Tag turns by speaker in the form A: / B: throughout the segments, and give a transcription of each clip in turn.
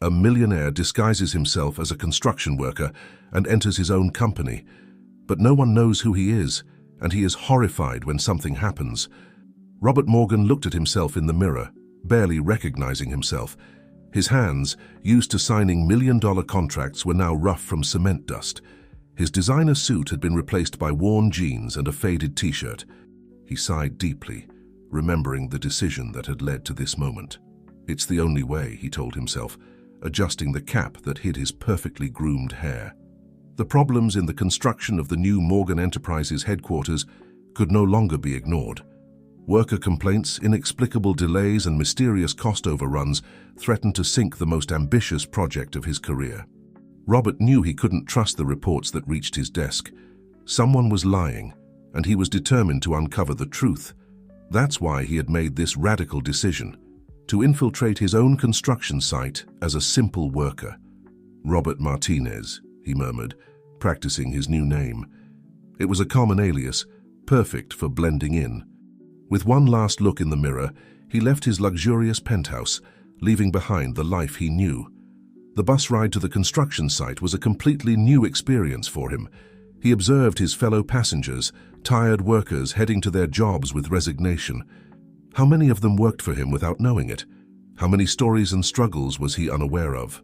A: A millionaire disguises himself as a construction worker and enters his own company. But no one knows who he is, and he is horrified when something happens. Robert Morgan looked at himself in the mirror, barely recognizing himself. His hands, used to signing million-dollar contracts, were now rough from cement dust. His designer suit had been replaced by worn jeans and a faded t-shirt. He sighed deeply, remembering the decision that had led to this moment. It's the only way, he told himself, adjusting the cap that hid his perfectly groomed hair. The problems in the construction of the new Morgan Enterprises headquarters could no longer be ignored. Worker complaints, inexplicable delays, and mysterious cost overruns threatened to sink the most ambitious project of his career. Robert knew he couldn't trust the reports that reached his desk. Someone was lying, and he was determined to uncover the truth. That's why he had made this radical decision, to infiltrate his own construction site as a simple worker. Robert Martinez, he murmured, practicing his new name. It was a common alias, perfect for blending in. With one last look in the mirror, he left his luxurious penthouse, leaving behind the life he knew. The bus ride to the construction site was a completely new experience for him. He observed his fellow passengers, tired workers heading to their jobs with resignation. How many of them worked for him without knowing it? How many stories and struggles was he unaware of?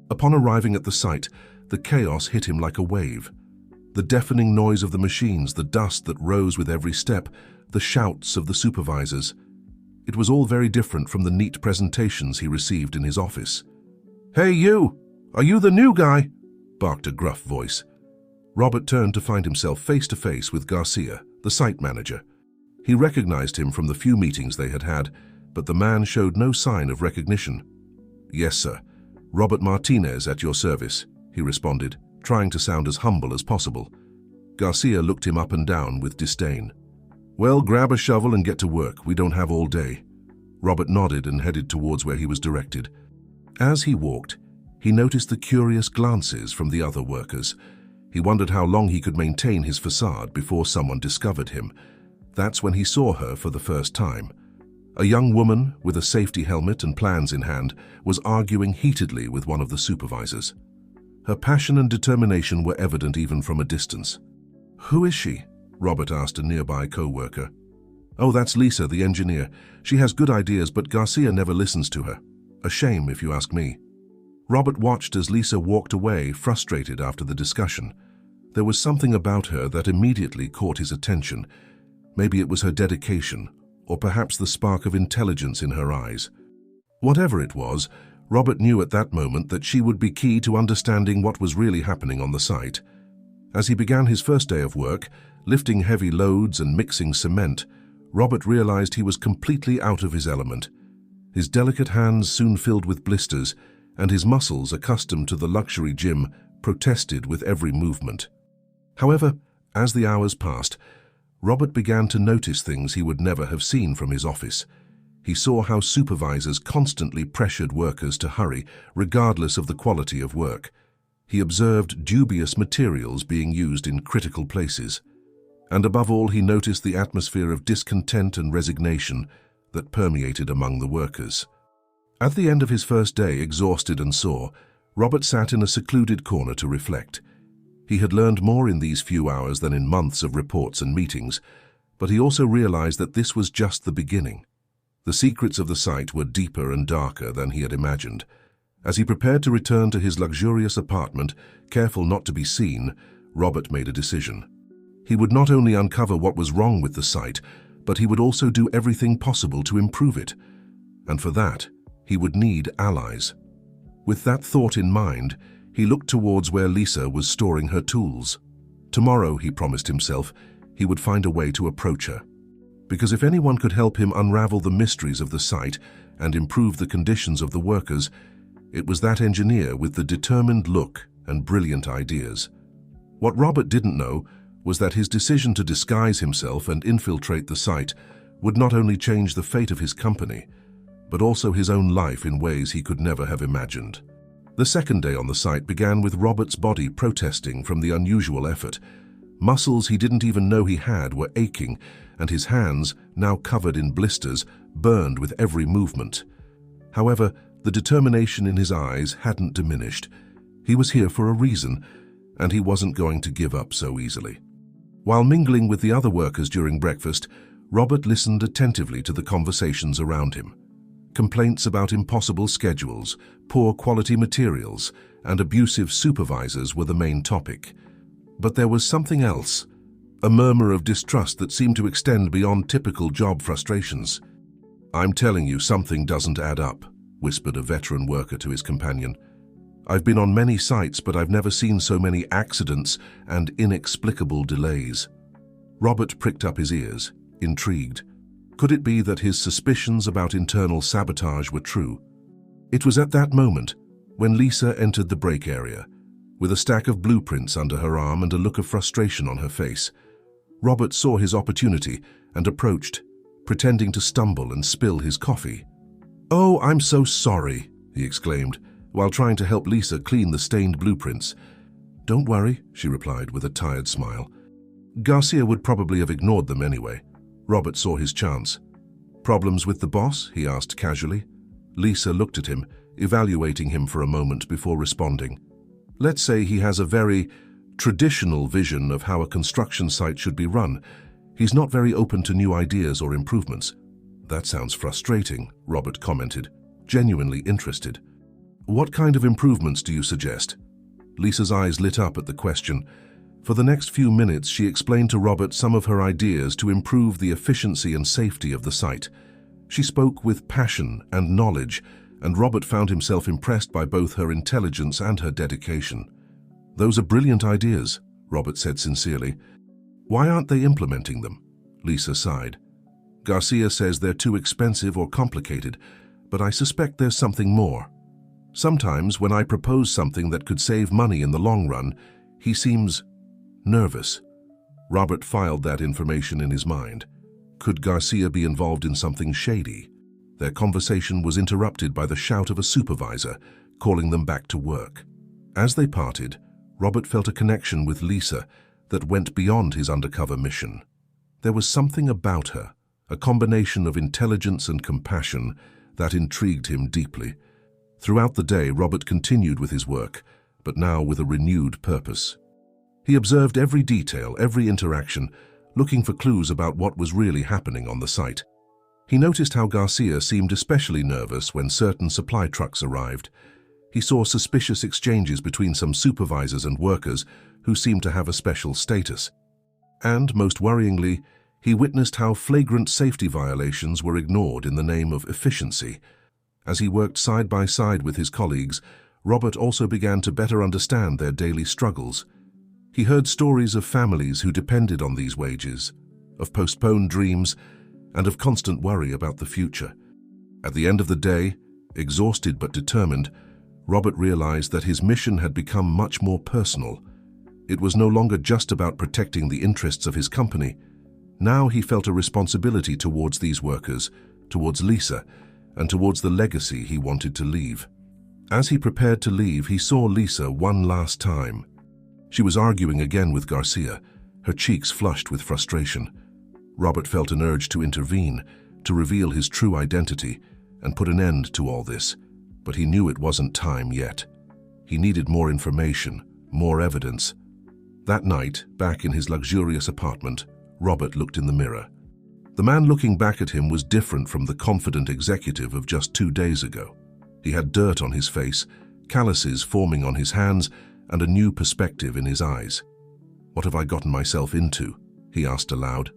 A: Upon arriving at the site, the chaos hit him like a wave. The deafening noise of the machines, the dust that rose with every step, the shouts of the supervisors. It was all very different from the neat presentations he received in his office. "Hey you! Are you the new guy?" barked a gruff voice. Robert turned to find himself face to face with Garcia, the site manager. He recognized him from the few meetings they had had, but the man showed no sign of recognition. "Yes, sir. Robert Martinez at your service," he responded, trying to sound as humble as possible. Garcia looked him up and down with disdain. "Well, grab a shovel and get to work. We don't have all day." Robert nodded and headed towards where he was directed. As he walked, he noticed the curious glances from the other workers. He wondered how long he could maintain his facade before someone discovered him. That's when he saw her for the first time. A young woman with a safety helmet and plans in hand was arguing heatedly with one of the supervisors. Her passion and determination were evident even from a distance. "Who is she?" Robert asked a nearby co-worker. "Oh, that's Lisa, the engineer. She has good ideas, but Garcia never listens to her. A shame, if you ask me." Robert watched as Lisa walked away, frustrated after the discussion. There was something about her that immediately caught his attention. Maybe it was her dedication, or perhaps the spark of intelligence in her eyes. Whatever it was, Robert knew at that moment that she would be key to understanding what was really happening on the site. As he began his first day of work, lifting heavy loads and mixing cement, Robert realized he was completely out of his element. His delicate hands soon filled with blisters, and his muscles, accustomed to the luxury gym, protested with every movement. However, as the hours passed, Robert began to notice things he would never have seen from his office. He saw how supervisors constantly pressured workers to hurry, regardless of the quality of work. He observed dubious materials being used in critical places. And above all, he noticed the atmosphere of discontent and resignation that permeated among the workers. At the end of his first day, exhausted and sore, Robert sat in a secluded corner to reflect. He had learned more in these few hours than in months of reports and meetings, but he also realized that this was just the beginning. The secrets of the site were deeper and darker than he had imagined. As he prepared to return to his luxurious apartment, careful not to be seen, Robert made a decision. He would not only uncover what was wrong with the site, but he would also do everything possible to improve it. And for that, he would need allies. With that thought in mind, he looked towards where Lisa was storing her tools. Tomorrow, he promised himself, he would find a way to approach her. Because if anyone could help him unravel the mysteries of the site and improve the conditions of the workers, it was that engineer with the determined look and brilliant ideas. What Robert didn't know was that his decision to disguise himself and infiltrate the site would not only change the fate of his company, but also his own life in ways he could never have imagined. The second day on the site began with Robert's body protesting from the unusual effort. Muscles he didn't even know he had were aching, and his hands, now covered in blisters, burned with every movement. However, The determination in his eyes hadn't diminished. He was here for a reason, and he wasn't going to give up so easily. While mingling with the other workers during breakfast, Robert listened attentively to the conversations around him. Complaints about impossible schedules, poor quality materials, and abusive supervisors were the main topic. But there was something else, a murmur of distrust that seemed to extend beyond typical job frustrations. "I'm telling you, something doesn't add up," whispered a veteran worker to his companion. "I've been on many sites, but I've never seen so many accidents and inexplicable delays." Robert pricked up his ears, intrigued. Could it be that his suspicions about internal sabotage were true? It was at that moment when Lisa entered the break area, with a stack of blueprints under her arm and a look of frustration on her face. Robert saw his opportunity and approached, pretending to stumble and spill his coffee. "Oh, I'm so sorry," he exclaimed, while trying to help Lisa clean the stained blueprints. "Don't worry," she replied with a tired smile. Garcia would probably have ignored them anyway. Robert saw his chance. "Problems with the boss?" he asked casually. Lisa looked at him, evaluating him for a moment before responding. "Let's say he has a very traditional vision of how a construction site should be run. He's not very open to new ideas or improvements." "That sounds frustrating," Robert commented, genuinely interested. "What kind of improvements do you suggest?" Lisa's eyes lit up at the question. For the next few minutes, she explained to Robert some of her ideas to improve the efficiency and safety of the site. She spoke with passion and knowledge, and Robert found himself impressed by both her intelligence and her dedication. "Those are brilliant ideas," Robert said sincerely. "Why aren't they implementing them?" Lisa sighed. "Garcia says they're too expensive or complicated, but I suspect there's something more. Sometimes when I propose something that could save money in the long run, he seems nervous." Robert filed that information in his mind. Could Garcia be involved in something shady? Their conversation was interrupted by the shout of a supervisor, calling them back to work. As they parted, Robert felt a connection with Lisa that went beyond his undercover mission. There was something about her, a combination of intelligence and compassion, that intrigued him deeply. Throughout the day, Robert continued with his work, but now with a renewed purpose. He observed every detail, every interaction, looking for clues about what was really happening on the site. He noticed how Garcia seemed especially nervous when certain supply trucks arrived. He saw suspicious exchanges between some supervisors and workers who seemed to have a special status. And, most worryingly, he witnessed how flagrant safety violations were ignored in the name of efficiency. As he worked side by side with his colleagues, Robert also began to better understand their daily struggles. He heard stories of families who depended on these wages, of postponed dreams, and of constant worry about the future. At the end of the day, exhausted but determined, Robert realized that his mission had become much more personal. It was no longer just about protecting the interests of his company. Now he felt a responsibility towards these workers, towards Lisa, and towards the legacy he wanted to leave. As he prepared to leave, he saw Lisa one last time. She was arguing again with Garcia, her cheeks flushed with frustration. Robert felt an urge to intervene, to reveal his true identity, and put an end to all this. But he knew it wasn't time yet. He needed more information, more evidence. That night, back in his luxurious apartment, Robert looked in the mirror. The man looking back at him was different from the confident executive of just 2 days ago. He had dirt on his face, calluses forming on his hands, and a new perspective in his eyes. "What have I gotten myself into?" he asked aloud.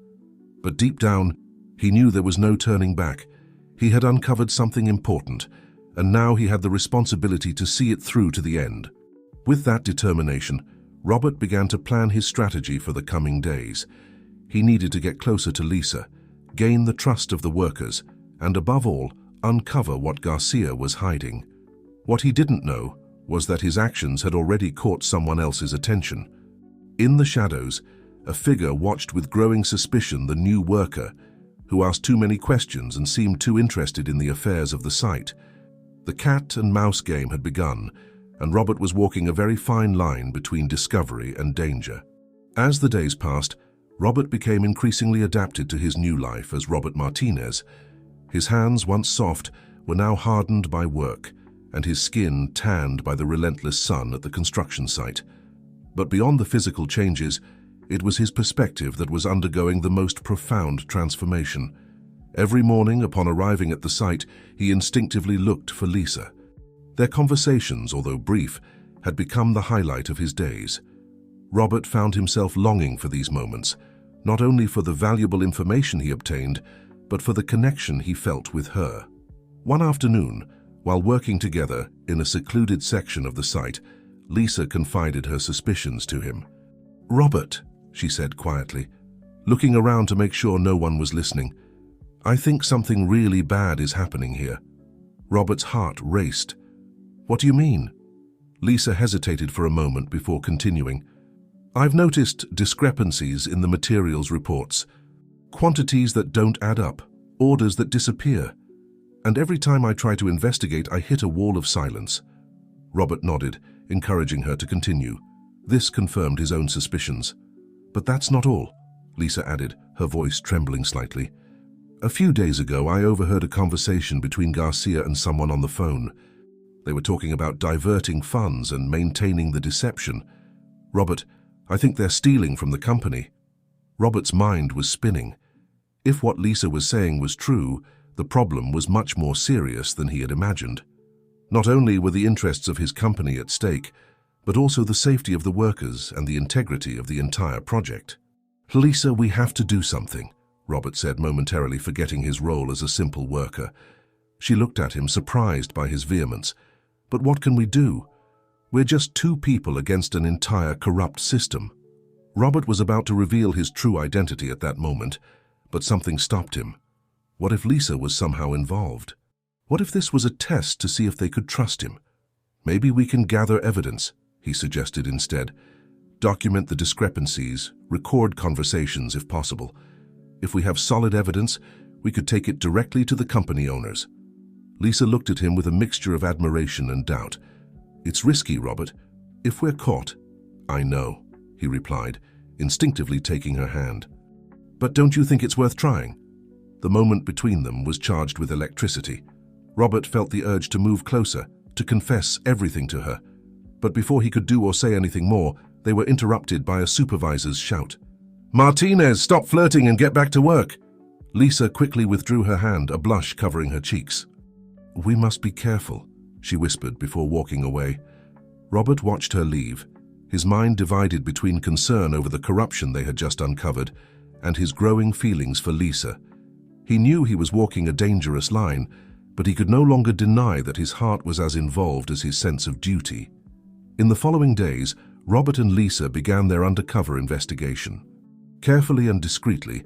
A: But deep down, he knew there was no turning back. He had uncovered something important, and now he had the responsibility to see it through to the end. With that determination, Robert began to plan his strategy for the coming days. He needed to get closer to Lisa, gain the trust of the workers, and above all, uncover what Garcia was hiding. What he didn't know was that his actions had already caught someone else's attention. In the shadows, a figure watched with growing suspicion the new worker, who asked too many questions and seemed too interested in the affairs of the site. The cat and mouse game had begun, and Robert was walking a very fine line between discovery and danger. As the days passed, Robert became increasingly adapted to his new life as Robert Martinez. His hands, once soft, were now hardened by work, and his skin tanned by the relentless sun at the construction site. But beyond the physical changes, it was his perspective that was undergoing the most profound transformation. Every morning, upon arriving at the site, he instinctively looked for Lisa. Their conversations, although brief, had become the highlight of his days. Robert found himself longing for these moments, not only for the valuable information he obtained, but for the connection he felt with her. One afternoon, while working together in a secluded section of the site, Lisa confided her suspicions to him. "Robert," she said quietly, looking around to make sure no one was listening, "I think something really bad is happening here." Robert's heart raced. "What do you mean?" Lisa hesitated for a moment before continuing. "I've noticed discrepancies in the materials reports, quantities that don't add up, orders that disappear. And every time I try to investigate, I hit a wall of silence." Robert nodded, encouraging her to continue. This confirmed his own suspicions. "But that's not all," Lisa added, her voice trembling slightly. "A few days ago, I overheard a conversation between Garcia and someone on the phone. They were talking about diverting funds and maintaining the deception. Robert, I think they're stealing from the company." Robert's mind was spinning. If what Lisa was saying was true, the problem was much more serious than he had imagined. Not only were the interests of his company at stake, but also the safety of the workers and the integrity of the entire project. "Lisa, we have to do something," Robert said, momentarily forgetting his role as a simple worker. She looked at him, surprised by his vehemence. "But what can we do? We're just two people against an entire corrupt system." Robert was about to reveal his true identity at that moment, but something stopped him. What if Lisa was somehow involved? What if this was a test to see if they could trust him? "Maybe we can gather evidence," he suggested instead. "Document the discrepancies, record conversations if possible. If we have solid evidence, we could take it directly to the company owners." Lisa looked at him with a mixture of admiration and doubt. "It's risky, Robert. If we're caught—" "I know," he replied, instinctively taking her hand. "But don't you think it's worth trying?" The moment between them was charged with electricity. Robert felt the urge to move closer, to confess everything to her. But before he could do or say anything more, they were interrupted by a supervisor's shout. "Martinez, stop flirting and get back to work!" Lisa quickly withdrew her hand, a blush covering her cheeks. "We must be careful," she whispered before walking away. Robert watched her leave, his mind divided between concern over the corruption they had just uncovered and his growing feelings for Lisa. He knew he was walking a dangerous line, but he could no longer deny that his heart was as involved as his sense of duty. In the following days, Robert and Lisa began their undercover investigation. Carefully and discreetly,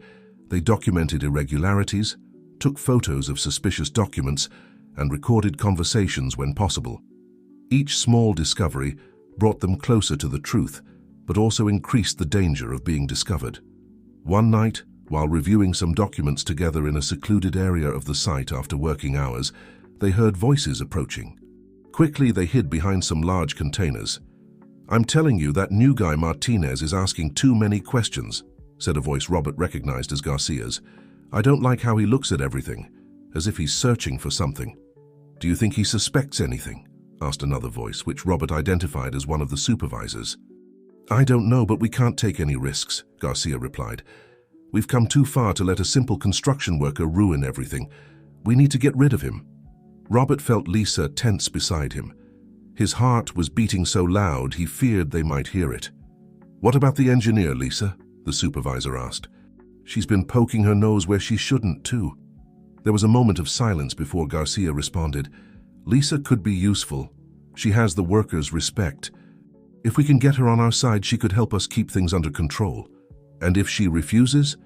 A: they documented irregularities, took photos of suspicious documents, and recorded conversations when possible. Each small discovery brought them closer to the truth, but also increased the danger of being discovered. One night, while reviewing some documents together in a secluded area of the site after working hours, they heard voices approaching. Quickly, they hid behind some large containers. "I'm telling you, that new guy Martinez is asking too many questions," said a voice Robert recognized as Garcia's. "I don't like how he looks at everything, as if he's searching for something." "Do you think he suspects anything?" asked another voice, which Robert identified as one of the supervisors. "I don't know, but we can't take any risks," Garcia replied. "We've come too far to let a simple construction worker ruin everything. We need to get rid of him." Robert felt Lisa tense beside him. His heart was beating so loud he feared they might hear it. "What about the engineer, Lisa?" the supervisor asked. "She's been poking her nose where she shouldn't, too." There was a moment of silence before Garcia responded. "Lisa could be useful. She has the workers' respect. If we can get her on our side, she could help us keep things under control. And if she refuses,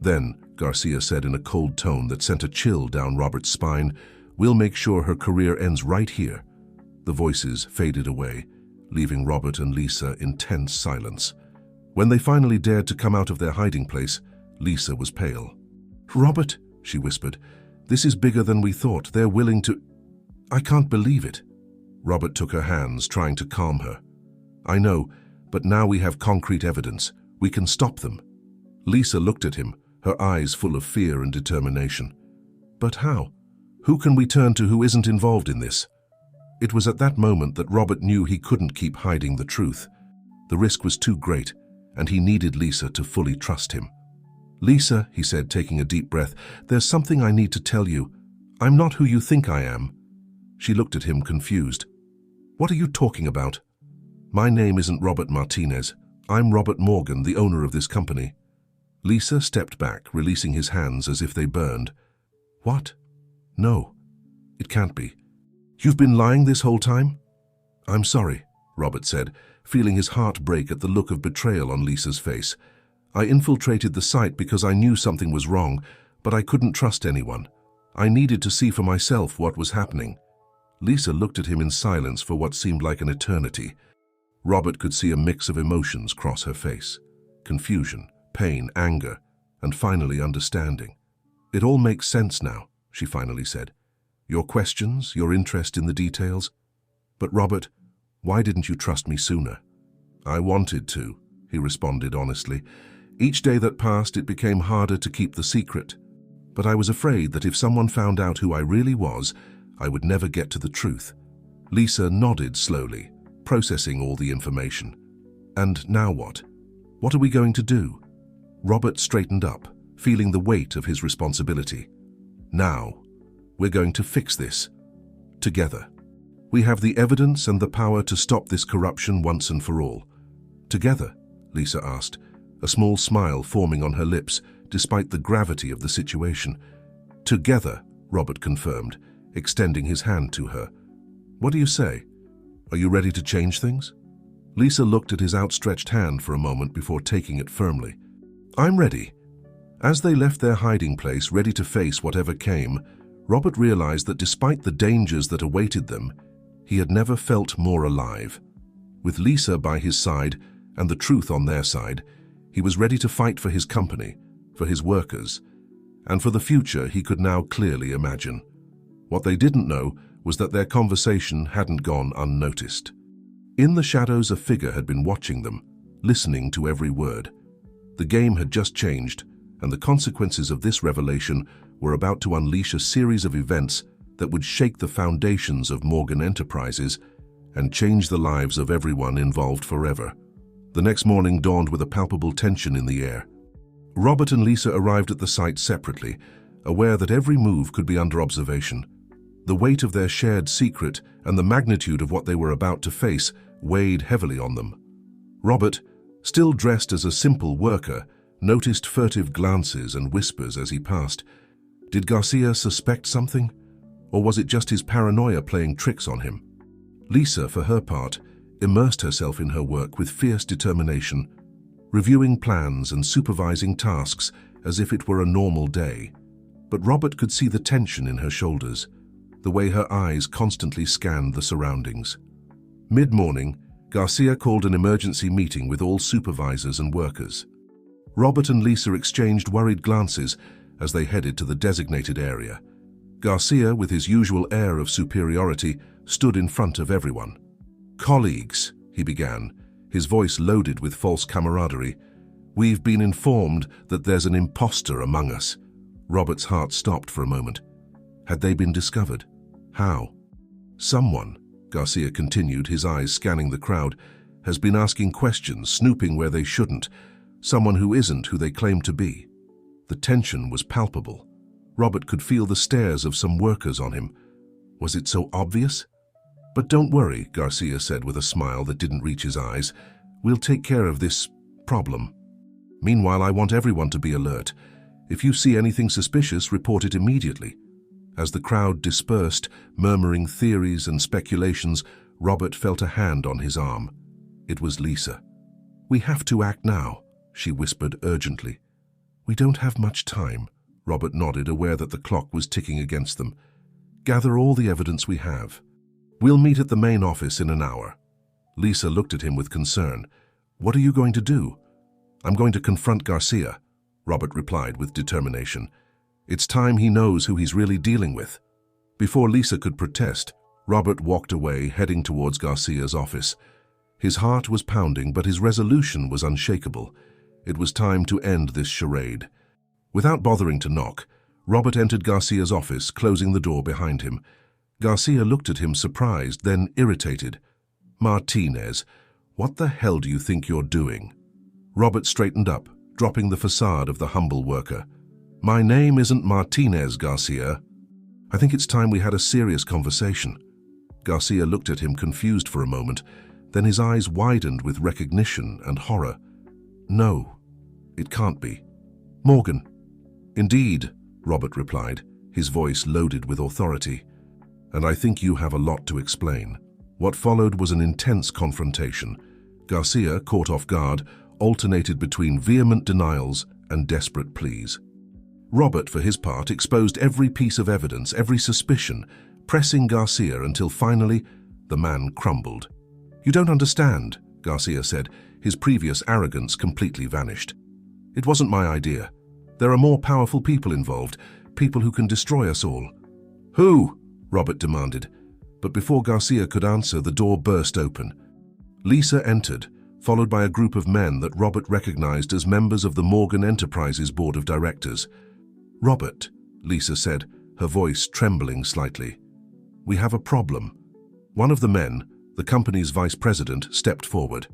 A: then," Garcia said in a cold tone that sent a chill down Robert's spine, "we'll make sure her career ends right here." The voices faded away, leaving Robert and Lisa in tense silence. When they finally dared to come out of their hiding place, Lisa was pale. "Robert," she whispered, "this is bigger than we thought. They're willing to—" "I can't believe it." Robert took her hands, trying to calm her. "I know, but now we have concrete evidence. We can stop them." Lisa looked at him, her eyes full of fear and determination. "But how?" Who can we turn to who isn't involved in this? It was at that moment that Robert knew he couldn't keep hiding the truth. The risk was too great, and he needed Lisa to fully trust him. "Lisa," he said, taking a deep breath, "there's something I need to tell you. I'm not who you think I am." She looked at him, confused. "What are you talking about?" "My name isn't Robert Martinez. I'm Robert Morgan, the owner of this company." Lisa stepped back, releasing his hands as if they burned. "What? No, it can't be. You've been lying this whole time?" "I'm sorry," Robert said, feeling his heart break at the look of betrayal on Lisa's face. "I infiltrated the site because I knew something was wrong, but I couldn't trust anyone. I needed to see for myself what was happening." Lisa looked at him in silence for what seemed like an eternity. Robert could see a mix of emotions cross her face: confusion, pain, anger, and finally understanding. "It all makes sense now," she finally said. "Your questions, your interest in the details. But Robert, why didn't you trust me sooner?" "I wanted to," he responded honestly. "Each day that passed, it became harder to keep the secret. But I was afraid that if someone found out who I really was, I would never get to the truth." Lisa nodded slowly, processing all the information. "And now what? What are we going to do?" Robert straightened up, feeling the weight of his responsibility. "Now, we're going to fix this. Together. We have the evidence and the power to stop this corruption once and for all." "Together?" Lisa asked, a small smile forming on her lips despite the gravity of the situation. "Together," Robert confirmed, extending his hand to her. "What do you say? Are you ready to change things?" Lisa looked at his outstretched hand for a moment before taking it firmly. "I'm ready." As they left their hiding place, ready to face whatever came, Robert realized that despite the dangers that awaited them, he had never felt more alive. With Lisa by his side and the truth on their side, he was ready to fight for his company, for his workers, and for the future he could now clearly imagine. What they didn't know was that their conversation hadn't gone unnoticed. In the shadows, a figure had been watching them, listening to every word. The game had just changed, and the consequences of this revelation were about to unleash a series of events that would shake the foundations of Morgan Enterprises and change the lives of everyone involved forever. The next morning dawned with a palpable tension in the air. Robert and Lisa arrived at the site separately, aware that every move could be under observation. The weight of their shared secret and the magnitude of what they were about to face weighed heavily on them. Robert, still dressed as a simple worker, noticed furtive glances and whispers as he passed. Did Garcia suspect something? Or was it just his paranoia playing tricks on him? Lisa, for her part, immersed herself in her work with fierce determination, reviewing plans and supervising tasks as if it were a normal day. But Robert could see the tension in her shoulders, the way her eyes constantly scanned the surroundings. Mid-morning, Garcia called an emergency meeting with all supervisors and workers. Robert and Lisa exchanged worried glances as they headed to the designated area. Garcia, with his usual air of superiority, stood in front of everyone. "Colleagues," he began, his voice loaded with false camaraderie, "we've been informed that there's an imposter among us." Robert's heart stopped for a moment. Had they been discovered? How? "Someone," Garcia continued, his eyes scanning the crowd, "has been asking questions, snooping where they shouldn't. Someone who isn't who they claim to be." The tension was palpable. Robert could feel the stares of some workers on him. Was it so obvious? "But don't worry," Garcia said with a smile that didn't reach his eyes. "We'll take care of this problem. Meanwhile, I want everyone to be alert. If you see anything suspicious, report it immediately." As the crowd dispersed, murmuring theories and speculations, Robert felt a hand on his arm. It was Lisa. "We have to act now," she whispered urgently. "We don't have much time," Robert nodded, aware that the clock was ticking against them. "Gather all the evidence we have. We'll meet at the main office in an hour." Lisa looked at him with concern. "What are you going to do?" "I'm going to confront Garcia," Robert replied with determination. "It's time he knows who he's really dealing with." Before Lisa could protest, Robert walked away, heading towards Garcia's office. His heart was pounding, but his resolution was unshakable. It was time to end this charade. Without bothering to knock, Robert entered Garcia's office, closing the door behind him. Garcia looked at him surprised, then irritated. "Martinez, what the hell do you think you're doing?" Robert straightened up, dropping the facade of the humble worker. "My name isn't Martinez, Garcia. I think it's time we had a serious conversation." Garcia looked at him confused for a moment, then his eyes widened with recognition and horror. "No, it can't be. Morgan." "Indeed," Robert replied, his voice loaded with authority. "And I think you have a lot to explain." What followed was an intense confrontation. Garcia, caught off guard, alternated between vehement denials and desperate pleas. Robert, for his part, exposed every piece of evidence, every suspicion, pressing Garcia until finally the man crumbled. "You don't understand," Garcia said, his previous arrogance completely vanished. "It wasn't my idea. There are more powerful people involved, people who can destroy us all." "Who?" Robert demanded. But before Garcia could answer, the door burst open. Lisa entered, followed by a group of men that Robert recognized as members of the Morgan Enterprises Board of Directors. "Robert," Lisa said, her voice trembling slightly, "we have a problem." One of the men, the company's vice president, stepped forward.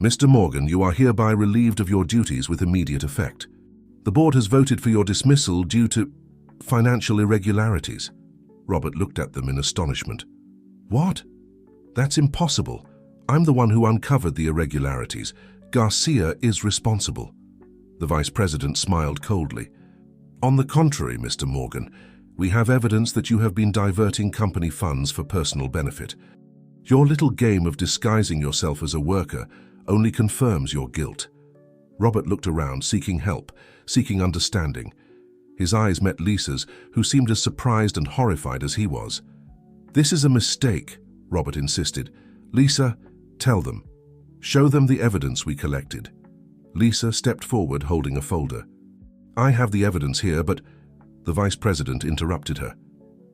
A: "Mr. Morgan, you are hereby relieved of your duties with immediate effect. The board has voted for your dismissal due to financial irregularities." Robert looked at them in astonishment. "What? That's impossible. I'm the one who uncovered the irregularities. Garcia is responsible." The vice president smiled coldly. "On the contrary, Mr. Morgan, we have evidence that you have been diverting company funds for personal benefit. Your little game of disguising yourself as a worker only confirms your guilt." Robert looked around, seeking help, seeking understanding. His eyes met Lisa's, who seemed as surprised and horrified as he was. "This is a mistake," Robert insisted. "Lisa, tell them. Show them the evidence we collected." Lisa stepped forward, holding a folder. "I have the evidence here, but—" The vice president interrupted her.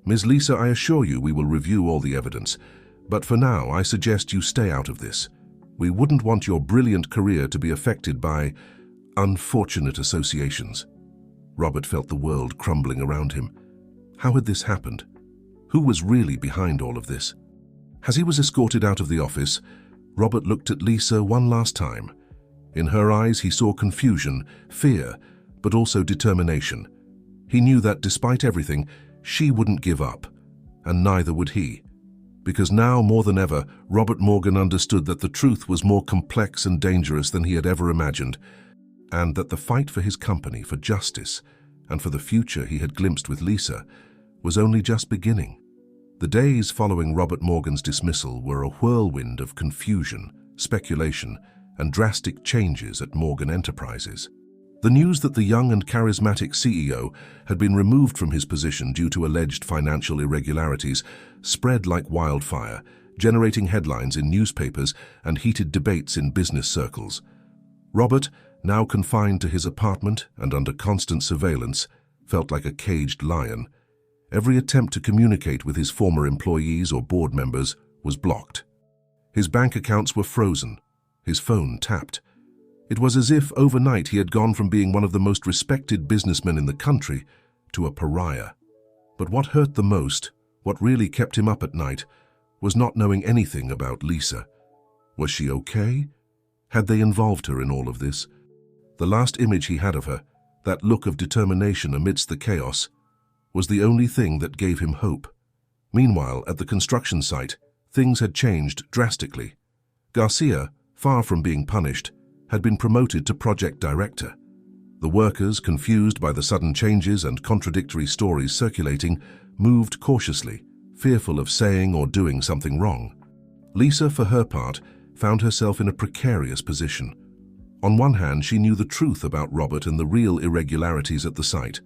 A: "Ms. Lisa, I assure you we will review all the evidence, but for now I suggest you stay out of this. We wouldn't want your brilliant career to be affected by unfortunate associations." Robert felt the world crumbling around him. How had this happened? Who was really behind all of this? As he was escorted out of the office, Robert looked at Lisa one last time. In her eyes he saw confusion, fear, but also determination. He knew that despite everything, she wouldn't give up, and neither would he. Because now, more than ever, Robert Morgan understood that the truth was more complex and dangerous than he had ever imagined, and that the fight for his company, for justice, and for the future he had glimpsed with Lisa, was only just beginning. The days following Robert Morgan's dismissal were a whirlwind of confusion, speculation, and drastic changes at Morgan Enterprises. The news that the young and charismatic CEO had been removed from his position due to alleged financial irregularities spread like wildfire, generating headlines in newspapers and heated debates in business circles. Robert, now confined to his apartment and under constant surveillance, felt like a caged lion. Every attempt to communicate with his former employees or board members was blocked. His bank accounts were frozen, his phone tapped. It was as if overnight he had gone from being one of the most respected businessmen in the country to a pariah. But what hurt the most, what really kept him up at night, was not knowing anything about Lisa. Was she okay? Had they involved her in all of this? The last image he had of her, that look of determination amidst the chaos, was the only thing that gave him hope. Meanwhile, at the construction site, things had changed drastically. Garcia, far from being punished, had been promoted to project director. The workers, confused by the sudden changes and contradictory stories circulating, moved cautiously, fearful of saying or doing something wrong. Lisa, for her part, found herself in a precarious position. On one hand, she knew the truth about Robert and the real irregularities at the site.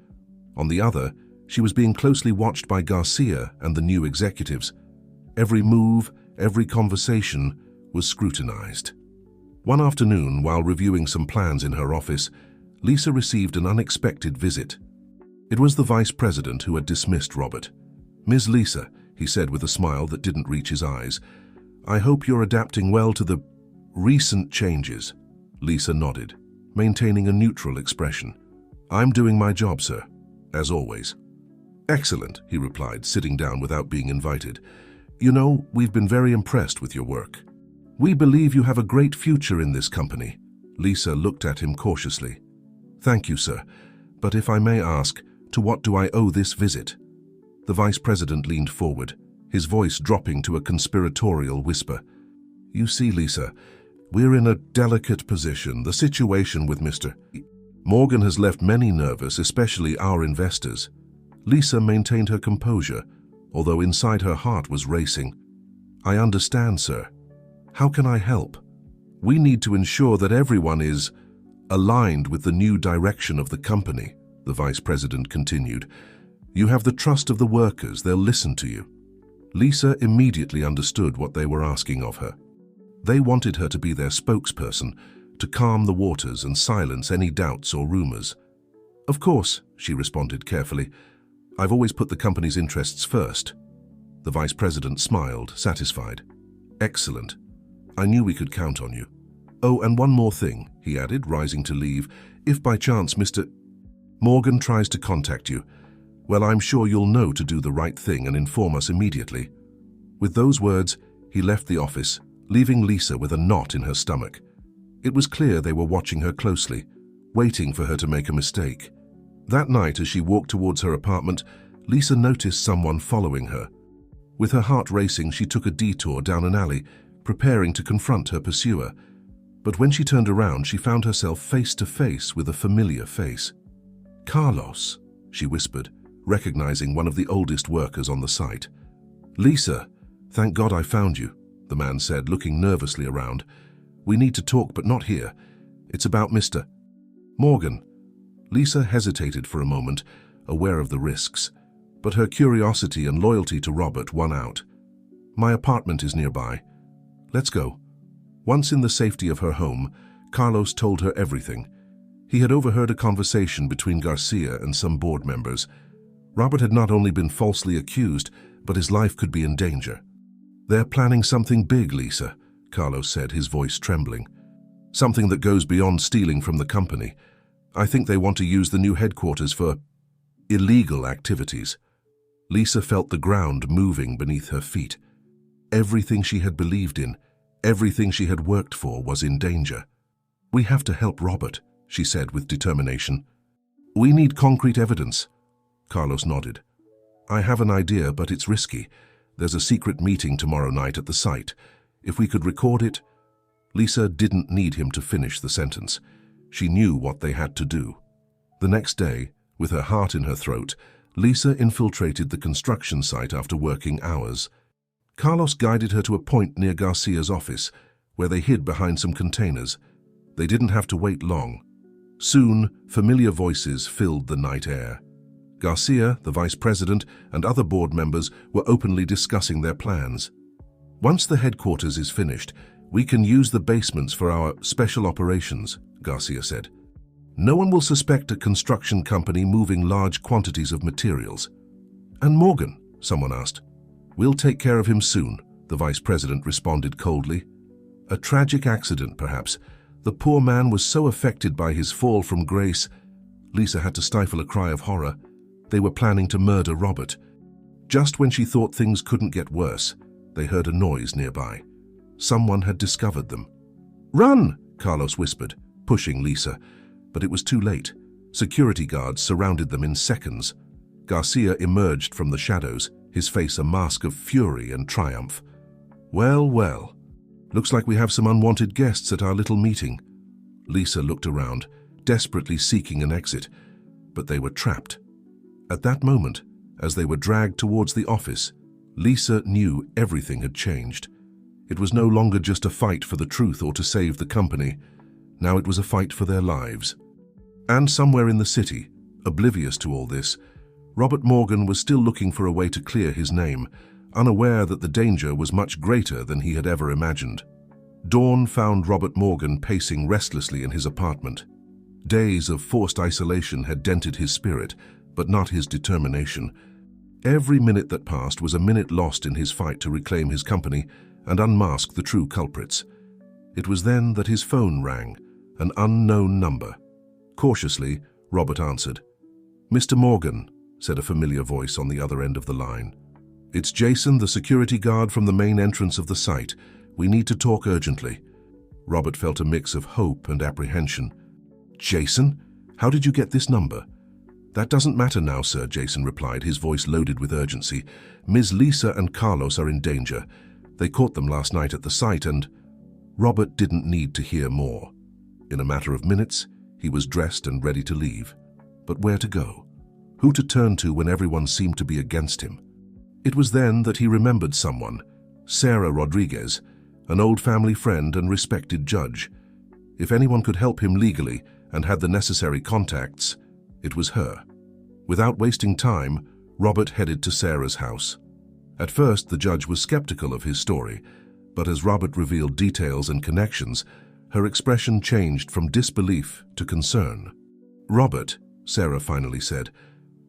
A: On the other, she was being closely watched by Garcia and the new executives. Every move, every conversation was scrutinized. One afternoon, while reviewing some plans in her office, Lisa received an unexpected visit. It was the vice president who had dismissed Robert. "Ms. Lisa," he said with a smile that didn't reach his eyes, "I hope you're adapting well to the recent changes." Lisa nodded, maintaining a neutral expression. "I'm doing my job, sir. as always. Excellent, he replied, sitting down without being invited. You know, we've been very impressed with your work. We believe you have a great future in this company. Lisa looked at him cautiously. Thank you, sir. But if I may ask, to what do I owe this visit? The vice president leaned forward, his voice dropping to a conspiratorial whisper. You see, Lisa, we're in a delicate position. The situation with Mr. Morgan has left many nervous, especially our investors. Lisa maintained her composure, although inside her heart was racing. I understand, sir. How can I help? We need to ensure that everyone is aligned with the new direction of the company, the vice president continued. You have the trust of the workers. They'll listen to you. Lisa immediately understood what they were asking of her. They wanted her to be their spokesperson, to calm the waters and silence any doubts or rumors. Of course, she responded carefully. I've always put the company's interests first. The vice president smiled, satisfied. Excellent. I knew we could count on you. Oh, and one more thing, he added, rising to leave. If by chance Mr. Morgan tries to contact you, well, I'm sure you'll know to do the right thing and inform us immediately. With those words, he left the office, leaving Lisa with a knot in her stomach. It was clear they were watching her closely, waiting for her to make a mistake. That night, as she walked towards her apartment, Lisa noticed someone following her. With her heart racing, she took a detour down an alley, preparing to confront her pursuer. But when she turned around, she found herself face to face with a familiar face. Carlos, she whispered, recognizing one of the oldest workers on the site. Lisa, thank God I found you, the man said, looking nervously around. We need to talk, but not here. It's about Mr. Morgan. Lisa hesitated for a moment, aware of the risks, but her curiosity and loyalty to Robert won out. My apartment is nearby. Let's go. Once in the safety of her home, Carlos told her everything. He had overheard a conversation between Garcia and some board members. Robert had not only been falsely accused, but his life could be in danger. They're planning something big, Lisa, Carlos said, his voice trembling. Something that goes beyond stealing from the company. I think they want to use the new headquarters for illegal activities. Lisa felt the ground moving beneath her feet. Everything she had believed in, everything she had worked for was in danger. We have to help Robert, she said with determination. We need concrete evidence. Carlos nodded. I have an idea, but it's risky. There's a secret meeting tomorrow night at the site. If we could record it. Lisa didn't need him to finish the sentence. She knew what they had to do. The next day, with her heart in her throat, Lisa infiltrated the construction site after working hours. Carlos guided her to a point near Garcia's office, where they hid behind some containers. They didn't have to wait long. Soon, familiar voices filled the night air. Garcia, the vice president, and other board members were openly discussing their plans. Once the headquarters is finished, we can use the basements for our special operations, Garcia said. No one will suspect a construction company moving large quantities of materials. And Morgan, someone asked. We'll take care of him soon, the vice president responded coldly. A tragic accident, perhaps. The poor man was so affected by his fall from grace. Lisa had to stifle a cry of horror. They were planning to murder Robert. Just when she thought things couldn't get worse, they heard a noise nearby. Someone had discovered them. Run, Carlos whispered, pushing Lisa. But it was too late. Security guards surrounded them in seconds. Garcia emerged from the shadows, his face a mask of fury and triumph. Well, well. Looks like we have some unwanted guests at our little meeting. Lisa looked around, desperately seeking an exit, but they were trapped. At that moment, as they were dragged towards the office, Lisa knew everything had changed. It was no longer just a fight for the truth or to save the company. Now it was a fight for their lives. And somewhere in the city, oblivious to all this, Robert Morgan was still looking for a way to clear his name, unaware that the danger was much greater than he had ever imagined. Dawn found Robert Morgan pacing restlessly in his apartment. Days of forced isolation had dented his spirit, but not his determination. Every minute that passed was a minute lost in his fight to reclaim his company and unmask the true culprits. It was then that his phone rang, an unknown number. Cautiously, Robert answered. "Mr. Morgan," said a familiar voice on the other end of the line. "It's Jason, the security guard from the main entrance of the site. We need to talk urgently." Robert felt a mix of hope and apprehension. "Jason? How did you get this number?" "That doesn't matter now, sir," Jason replied, his voice loaded with urgency. "Ms. Lisa and Carlos are in danger. They caught them last night at the site and—" Robert didn't need to hear more. In a matter of minutes, he was dressed and ready to leave. But where to go? Who to turn to when everyone seemed to be against him? It was then that he remembered someone, Sarah Rodriguez, an old family friend and respected judge. If anyone could help him legally and had the necessary contacts, it was her. Without wasting time, Robert headed to Sarah's house. At first, the judge was skeptical of his story, but as Robert revealed details and connections, her expression changed from disbelief to concern. "Robert," Sarah finally said,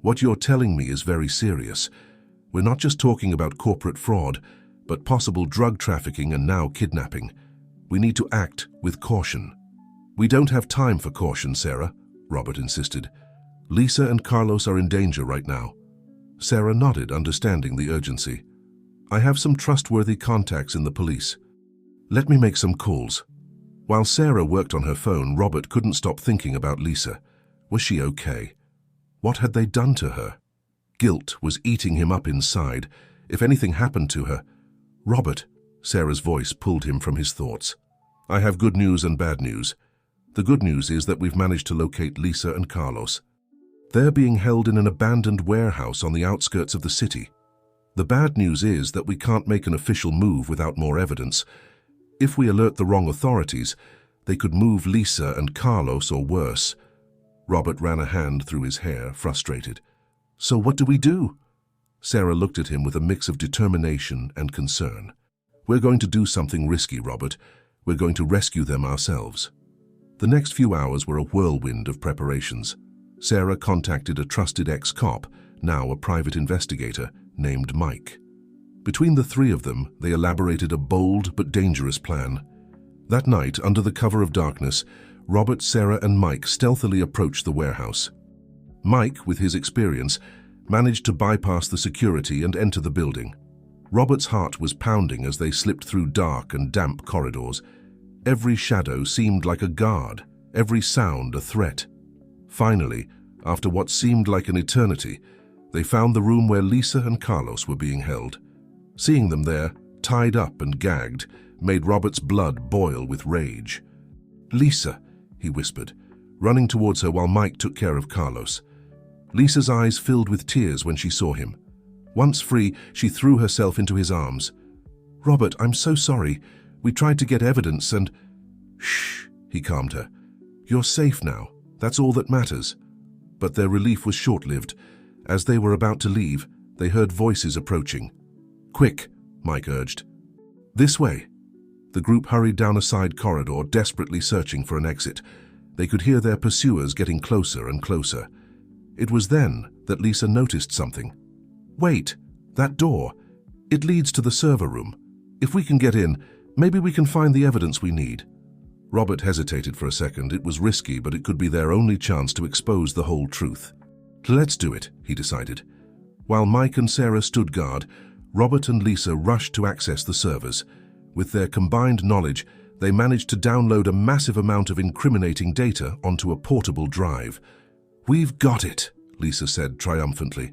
A: "what you're telling me is very serious. We're not just talking about corporate fraud, but possible drug trafficking and now kidnapping. We need to act with caution." "We don't have time for caution, Sarah," Robert insisted. "Lisa and Carlos are in danger right now." Sarah nodded, understanding the urgency. "I have some trustworthy contacts in the police. Let me make some calls." While Sarah worked on her phone, Robert couldn't stop thinking about Lisa. Was she okay? What had they done to her? Guilt was eating him up inside. If anything happened to her— "Robert," Sarah's voice pulled him from his thoughts. "I have good news and bad news. The good news is that we've managed to locate Lisa and Carlos. They're being held in an abandoned warehouse on the outskirts of the city. The bad news is that we can't make an official move without more evidence. If we alert the wrong authorities, they could move Lisa and Carlos or worse." Robert ran a hand through his hair, frustrated. "So what do we do?" Sarah looked at him with a mix of determination and concern. "We're going to do something risky, Robert. We're going to rescue them ourselves." The next few hours were a whirlwind of preparations. Sarah contacted a trusted ex-cop, now a private investigator, named Mike. Between the three of them, they elaborated a bold but dangerous plan. That night, under the cover of darkness, Robert, Sarah, and Mike stealthily approached the warehouse. Mike, with his experience, managed to bypass the security and enter the building. Robert's heart was pounding as they slipped through dark and damp corridors. Every shadow seemed like a guard, every sound a threat. Finally, after what seemed like an eternity, they found the room where Lisa and Carlos were being held. Seeing them there, tied up and gagged, made Robert's blood boil with rage. "Lisa," he whispered, running towards her while Mike took care of Carlos. Lisa's eyes filled with tears when she saw him. Once free, she threw herself into his arms. "Robert, I'm so sorry. We tried to get evidence and—" "Shh," he calmed her. "You're safe now. That's all that matters." But their relief was short-lived. As they were about to leave, they heard voices approaching. "Quick," Mike urged. "This way." The group hurried down a side corridor, desperately searching for an exit. They could hear their pursuers getting closer and closer. It was then that Lisa noticed something. "Wait, that door. It leads to the server room. If we can get in, maybe we can find the evidence we need." Robert hesitated for a second. It was risky, but it could be their only chance to expose the whole truth. "Let's do it," he decided. While Mike and Sarah stood guard, Robert and Lisa rushed to access the servers. With their combined knowledge, they managed to download a massive amount of incriminating data onto a portable drive. "We've got it," Lisa said triumphantly.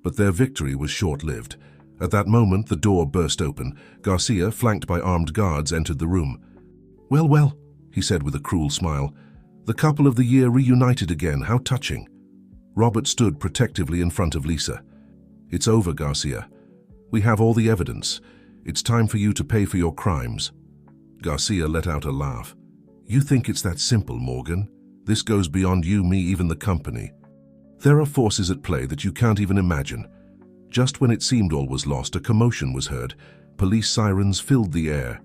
A: But their victory was short-lived. At that moment, the door burst open. Garcia, flanked by armed guards, entered the room. "Well, well," he said with a cruel smile. "The couple of the year reunited again. How touching." Robert stood protectively in front of Lisa. "It's over, Garcia. We have all the evidence. It's time for you to pay for your crimes." Garcia let out a laugh. "You think it's that simple, Morgan? This goes beyond you, me, even the company. There are forces at play that you can't even imagine." Just when it seemed all was lost, a commotion was heard. Police sirens filled the air.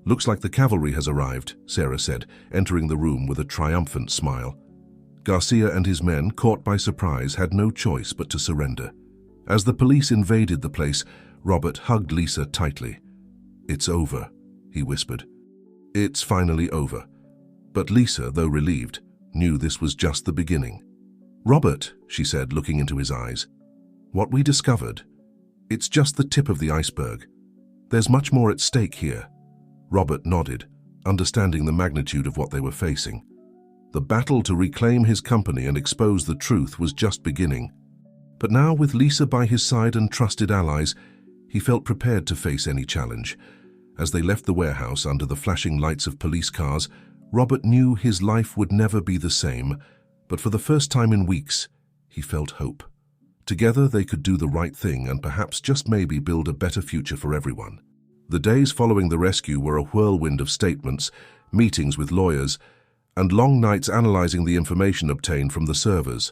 A: "Looks like the cavalry has arrived," Sarah said, entering the room with a triumphant smile. Garcia and his men, caught by surprise, had no choice but to surrender. As the police invaded the place, Robert hugged Lisa tightly. "It's over," he whispered. "It's finally over." But Lisa, though relieved, knew this was just the beginning. "Robert," she said, looking into his eyes, "what we discovered, it's just the tip of the iceberg. There's much more at stake here." Robert nodded, understanding the magnitude of what they were facing. The battle to reclaim his company and expose the truth was just beginning. But now, with Lisa by his side and trusted allies, he felt prepared to face any challenge. As they left the warehouse under the flashing lights of police cars, Robert knew his life would never be the same, but for the first time in weeks, he felt hope. Together, they could do the right thing and perhaps just maybe build a better future for everyone. The days following the rescue were a whirlwind of statements, meetings with lawyers, and long nights analyzing the information obtained from the servers.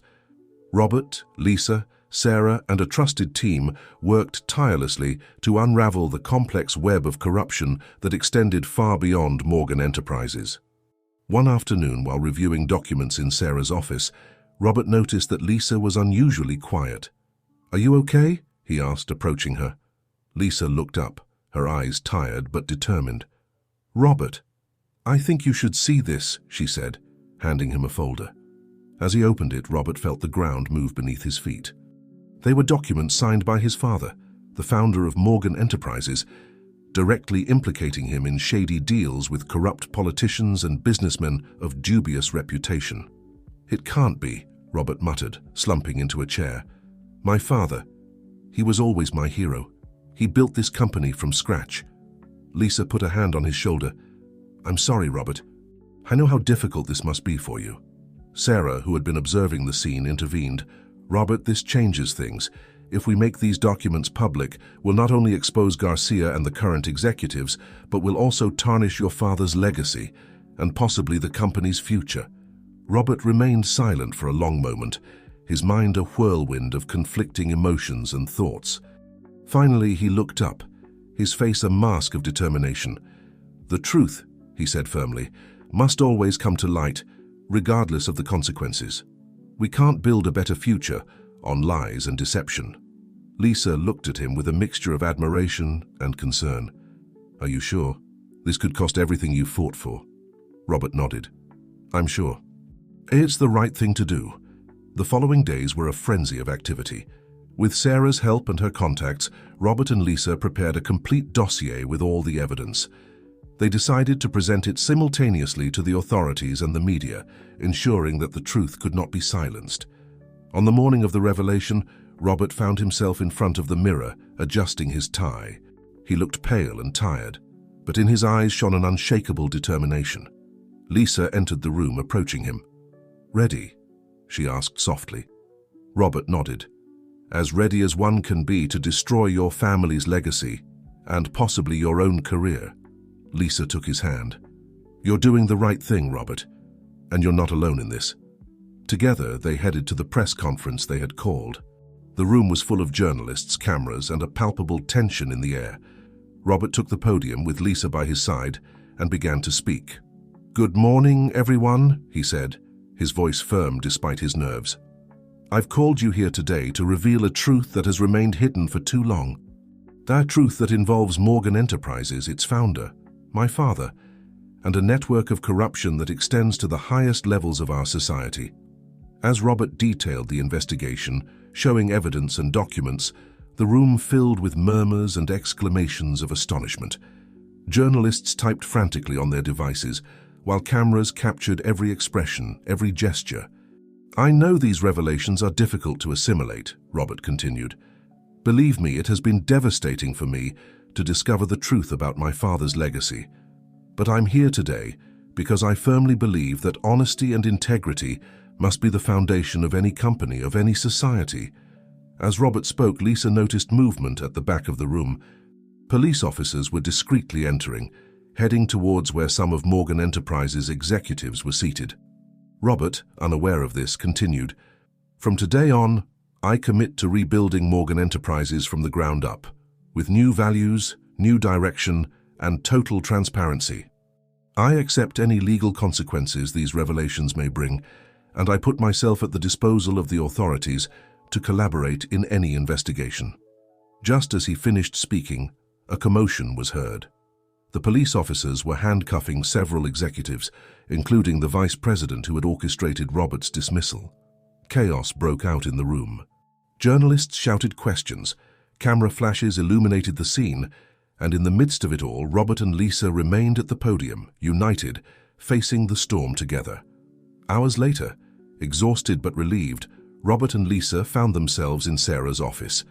A: Robert, Lisa, Sarah, and a trusted team worked tirelessly to unravel the complex web of corruption that extended far beyond Morgan Enterprises. One afternoon, while reviewing documents in Sarah's office, Robert noticed that Lisa was unusually quiet. "Are you okay?" he asked, approaching her. Lisa looked up, her eyes tired but determined. "Robert, I think you should see this," she said, handing him a folder. As he opened it, Robert felt the ground move beneath his feet. They were documents signed by his father, the founder of Morgan Enterprises, directly implicating him in shady deals with corrupt politicians and businessmen of dubious reputation. "It can't be," Robert muttered, slumping into a chair. "My father, he was always my hero. He built this company from scratch." Lisa put a hand on his shoulder. "I'm sorry, Robert. I know how difficult this must be for you." Sarah, who had been observing the scene, intervened. "Robert, this changes things. If we make these documents public, we'll not only expose Garcia and the current executives, but we'll also tarnish your father's legacy and possibly the company's future." Robert remained silent for a long moment, his mind a whirlwind of conflicting emotions and thoughts. Finally, he looked up, his face a mask of determination. "The truth," he said firmly, "must always come to light, regardless of the consequences. We can't build a better future on lies and deception." Lisa looked at him with a mixture of admiration and concern. "Are you sure? This could cost everything you fought for." Robert nodded. "I'm sure. It's the right thing to do." The following days were a frenzy of activity. With Sarah's help and her contacts, Robert and Lisa prepared a complete dossier with all the evidence. They decided to present it simultaneously to the authorities and the media, ensuring that the truth could not be silenced. On the morning of the revelation, Robert found himself in front of the mirror, adjusting his tie. He looked pale and tired, but in his eyes shone an unshakable determination. Lisa entered the room, approaching him. "Ready?" she asked softly. Robert nodded. "As ready as one can be to destroy your family's legacy and possibly your own career." Lisa took his hand. "You're doing the right thing, Robert, and you're not alone in this." Together, they headed to the press conference they had called. The room was full of journalists, cameras, and a palpable tension in the air. Robert took the podium with Lisa by his side and began to speak. "Good morning, everyone," he said, his voice firm despite his nerves. "I've called you here today to reveal a truth that has remained hidden for too long. That truth that involves Morgan Enterprises, its founder, my father, and a network of corruption that extends to the highest levels of our society." As Robert detailed the investigation, showing evidence and documents, the room filled with murmurs and exclamations of astonishment. Journalists typed frantically on their devices, while cameras captured every expression, every gesture. "I know these revelations are difficult to assimilate," Robert continued. "Believe me, it has been devastating for me to discover the truth about my father's legacy. But I'm here today because I firmly believe that honesty and integrity must be the foundation of any company, of any society." As Robert spoke, Lisa noticed movement at the back of the room. Police officers were discreetly entering, heading towards where some of Morgan Enterprises' executives were seated. Robert, unaware of this, continued, "From today on, I commit to rebuilding Morgan Enterprises from the ground up, with new values, new direction, and total transparency. I accept any legal consequences these revelations may bring, and I put myself at the disposal of the authorities to collaborate in any investigation." Just as he finished speaking, a commotion was heard. The police officers were handcuffing several executives, including the vice president who had orchestrated Robert's dismissal. Chaos broke out in the room. Journalists shouted questions, camera flashes illuminated the scene, and in the midst of it all, Robert and Lisa remained at the podium, united, facing the storm together. Hours later, exhausted but relieved, Robert and Lisa found themselves in Sarah's office.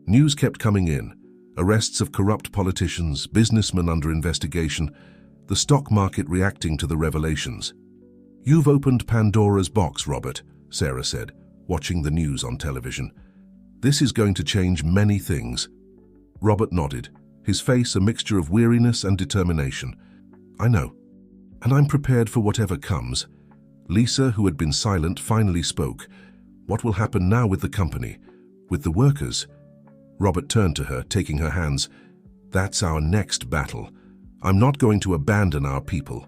A: News kept coming in. Arrests of corrupt politicians, businessmen under investigation, the stock market reacting to the revelations. "You've opened Pandora's box, Robert," Sarah said, watching the news on television. "This is going to change many things." Robert nodded, his face a mixture of weariness and determination. "I know, and I'm prepared for whatever comes." Lisa, who had been silent, finally spoke. "What will happen now with the company, with the workers?" Robert turned to her, taking her hands. "That's our next battle. I'm not going to abandon our people.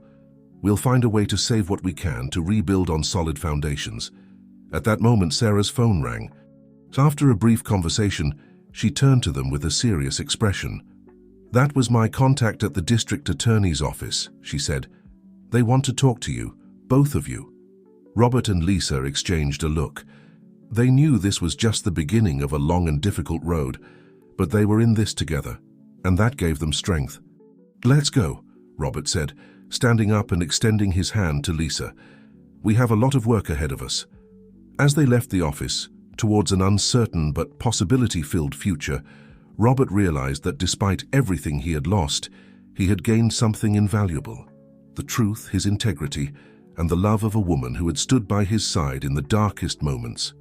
A: We'll find a way to save what we can, to rebuild on solid foundations." At that moment, Sarah's phone rang. After a brief conversation, she turned to them with a serious expression. "That was my contact at the district attorney's office," she said. "They want to talk to you, both of you." Robert and Lisa exchanged a look. They knew this was just the beginning of a long and difficult road, but they were in this together, and that gave them strength. "Let's go," Robert said, standing up and extending his hand to Lisa. "We have a lot of work ahead of us." As they left the office, towards an uncertain but possibility-filled future, Robert realized that despite everything he had lost, he had gained something invaluable: the truth, his integrity, and the love of a woman who had stood by his side in the darkest moments.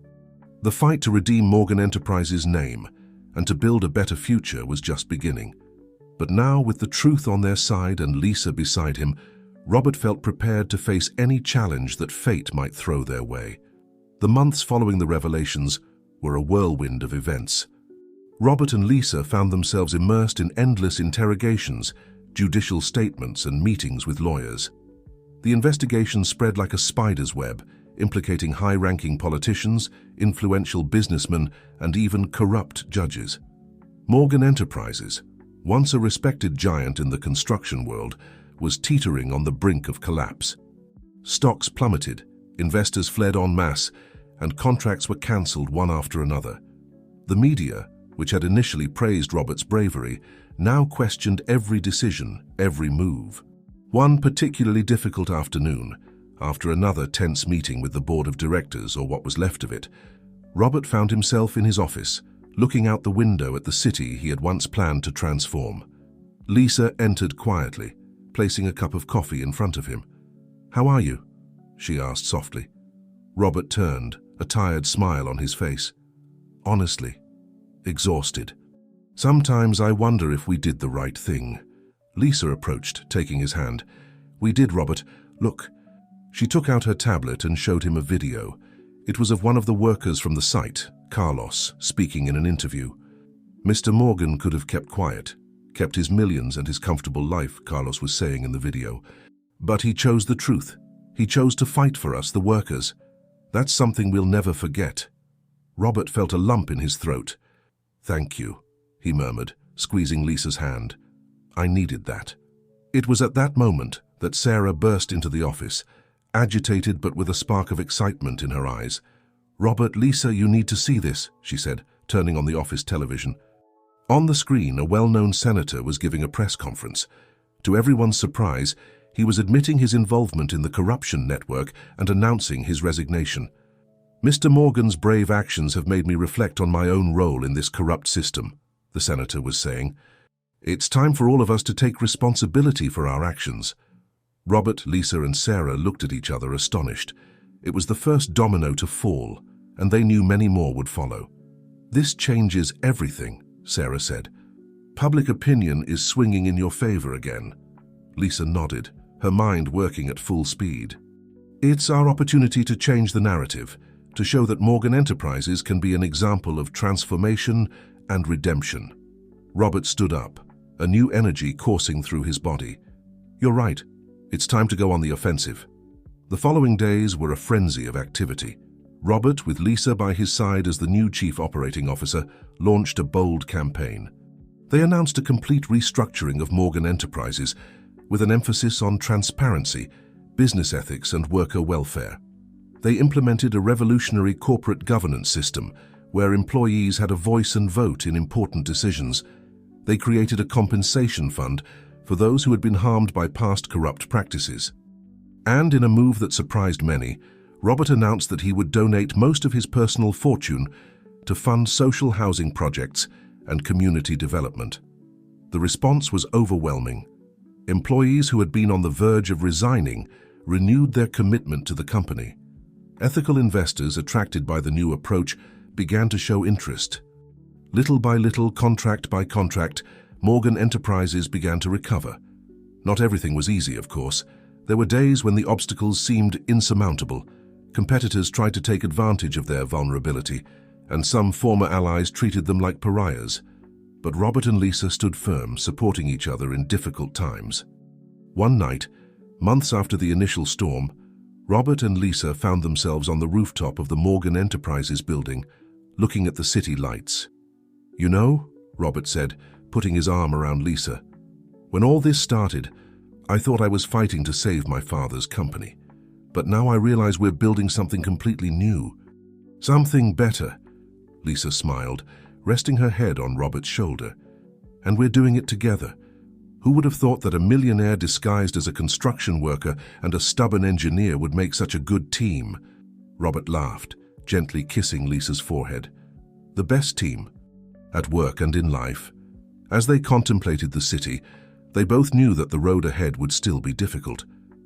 A: The fight to redeem Morgan Enterprises' name and to build a better future was just beginning. But now, with the truth on their side and Lisa beside him, Robert felt prepared to face any challenge that fate might throw their way. The months following the revelations were a whirlwind of events. Robert and Lisa found themselves immersed in endless interrogations, judicial statements, and meetings with lawyers. The investigation spread like a spider's web, implicating high-ranking politicians, influential businessmen, and even corrupt judges. Morgan Enterprises, once a respected giant in the construction world, was teetering on the brink of collapse. Stocks plummeted, investors fled en masse, and contracts were cancelled one after another. The media, which had initially praised Robert's bravery, now questioned every decision, every move. One particularly difficult afternoon, after another tense meeting with the board of directors, or what was left of it, Robert found himself in his office, looking out the window at the city he had once planned to transform. Lisa entered quietly, placing a cup of coffee in front of him. "How are you?" she asked softly. Robert turned, a tired smile on his face. "Honestly, exhausted. Sometimes I wonder if we did the right thing." Lisa approached, taking his hand. "We did, Robert. Look." She took out her tablet and showed him a video. It was of one of the workers from the site, Carlos, speaking in an interview. "Mr. Morgan could have kept quiet, kept his millions and his comfortable life," Carlos was saying in the video. "But he chose the truth. He chose to fight for us, the workers. That's something we'll never forget." Robert felt a lump in his throat. "Thank you," he murmured, squeezing Lisa's hand. "I needed that." It was at that moment that Sarah burst into the office, agitated but with a spark of excitement in her eyes. "Robert, Lisa, you need to see this," she said, turning on the office television. On the screen, a well-known senator was giving a press conference. To everyone's surprise, he was admitting his involvement in the corruption network and announcing his resignation. "Mr. Morgan's brave actions have made me reflect on my own role in this corrupt system," the senator was saying. "It's time for all of us to take responsibility for our actions." Robert, Lisa, and Sarah looked at each other astonished. It was the first domino to fall, and they knew many more would follow. "This changes everything," Sarah said. "Public opinion is swinging in your favor again." Lisa nodded, her mind working at full speed. "It's our opportunity to change the narrative, to show that Morgan Enterprises can be an example of transformation and redemption." Robert stood up, a new energy coursing through his body. "You're right. It's time to go on the offensive." The following days were a frenzy of activity. Robert, with Lisa by his side as the new chief operating officer, launched a bold campaign. They announced a complete restructuring of Morgan Enterprises, with an emphasis on transparency, business ethics, and worker welfare. They implemented a revolutionary corporate governance system where employees had a voice and vote in important decisions. They created a compensation fund for those who had been harmed by past corrupt practices. And in a move that surprised many, Robert announced that he would donate most of his personal fortune to fund social housing projects and community development. The response was overwhelming. Employees who had been on the verge of resigning renewed their commitment to the company. Ethical investors attracted by the new approach began to show interest. Little by little, contract by contract, Morgan Enterprises began to recover. Not everything was easy, of course. There were days when the obstacles seemed insurmountable. Competitors tried to take advantage of their vulnerability, and some former allies treated them like pariahs. But Robert and Lisa stood firm, supporting each other in difficult times. One night, months after the initial storm, Robert and Lisa found themselves on the rooftop of the Morgan Enterprises building, looking at the city lights. "You know," Robert said, putting his arm around Lisa, "when all this started, I thought I was fighting to save my father's company. But now I realize we're building something completely new. Something better." Lisa smiled, resting her head on Robert's shoulder. "And we're doing it together. Who would have thought that a millionaire disguised as a construction worker and a stubborn engineer would make such a good team?" Robert laughed, gently kissing Lisa's forehead. "The best team, at work and in life." As they contemplated the city, they both knew that the road ahead would still be difficult.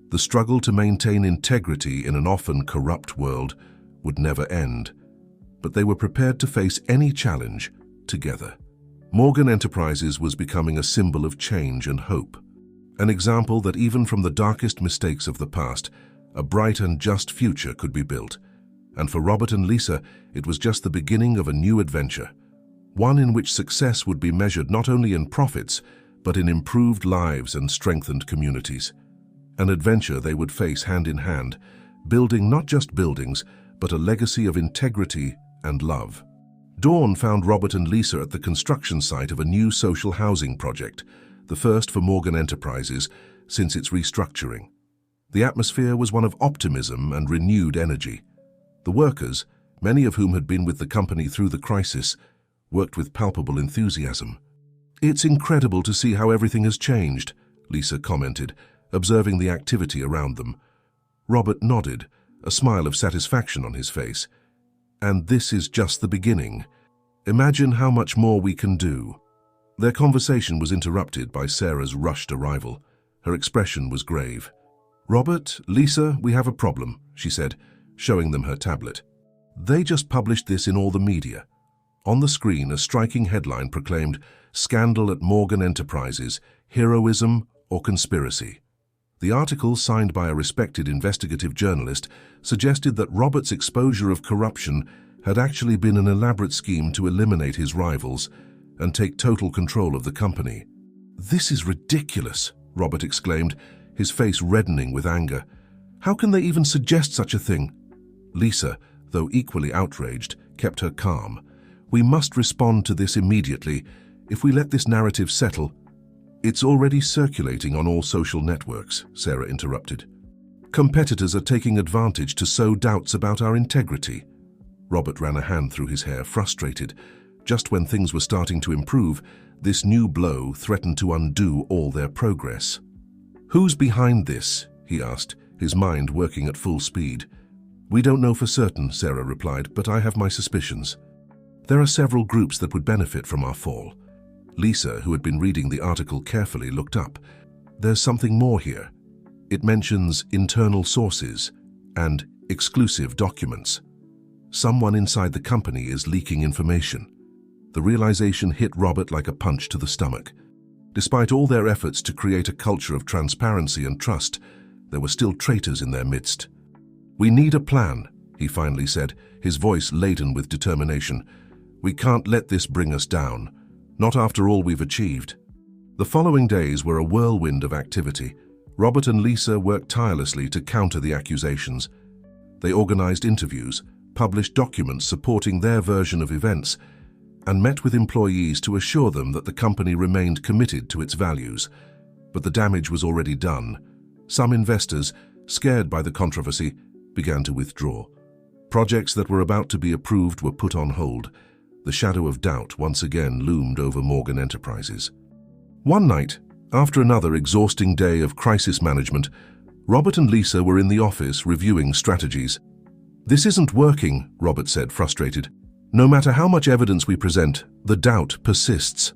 A: The struggle to maintain integrity in an often corrupt world would never end. But they were prepared to face any challenge together. Morgan Enterprises was becoming a symbol of change and hope, an example that even from the darkest mistakes of the past, a bright and just future could be built. And for Robert and Lisa, it was just the beginning of a new adventure, one in which success would be measured not only in profits, but in improved lives and strengthened communities. An adventure they would face hand in hand, building not just buildings, but a legacy of integrity and love. Dawn found Robert and Lisa at the construction site of a new social housing project, the first for Morgan Enterprises since its restructuring. The atmosphere was one of optimism and renewed energy. The workers, many of whom had been with the company through the crisis, worked with palpable enthusiasm. "It's incredible to see how everything has changed," Lisa commented, observing the activity around them. Robert nodded, a smile of satisfaction on his face. "And this is just the beginning. Imagine how much more we can do." Their conversation was interrupted by Sarah's rushed arrival. Her expression was grave. "Robert, Lisa, we have a problem," she said, showing them her tablet. "They just published this in all the media." On the screen, a striking headline proclaimed, "Scandal at Morgan Enterprises, Heroism or Conspiracy?" The article, signed by a respected investigative journalist, suggested that Robert's exposure of corruption had actually been an elaborate scheme to eliminate his rivals and take total control of the company. "This is ridiculous," Robert exclaimed, his face reddening with anger. "How can they even suggest such a thing?" Lisa, though equally outraged, kept her calm. "We must respond to this immediately. If we let this narrative settle—" "It's already circulating on all social networks," Sarah interrupted. "Competitors are taking advantage to sow doubts about our integrity." Robert ran a hand through his hair, frustrated. Just when things were starting to improve, this new blow threatened to undo all their progress. "Who's behind this?" he asked, his mind working at full speed. "We don't know for certain," Sarah replied, "but I have my suspicions. There are several groups that would benefit from our fall." Lisa, who had been reading the article carefully, looked up. "There's something more here. It mentions internal sources and exclusive documents. Someone inside the company is leaking information." The realization hit Robert like a punch to the stomach. Despite all their efforts to create a culture of transparency and trust, there were still traitors in their midst. "We need a plan," he finally said, his voice laden with determination. "We can't let this bring us down. Not after all we've achieved." The following days were a whirlwind of activity. Robert and Lisa worked tirelessly to counter the accusations. They organized interviews, published documents supporting their version of events, and met with employees to assure them that the company remained committed to its values. But the damage was already done. Some investors, scared by the controversy, began to withdraw. Projects that were about to be approved were put on hold. The shadow of doubt once again loomed over Morgan Enterprises. One night, after another exhausting day of crisis management, Robert and Lisa were in the office reviewing strategies. "This isn't working," Robert said, frustrated. "No matter how much evidence we present, the doubt persists."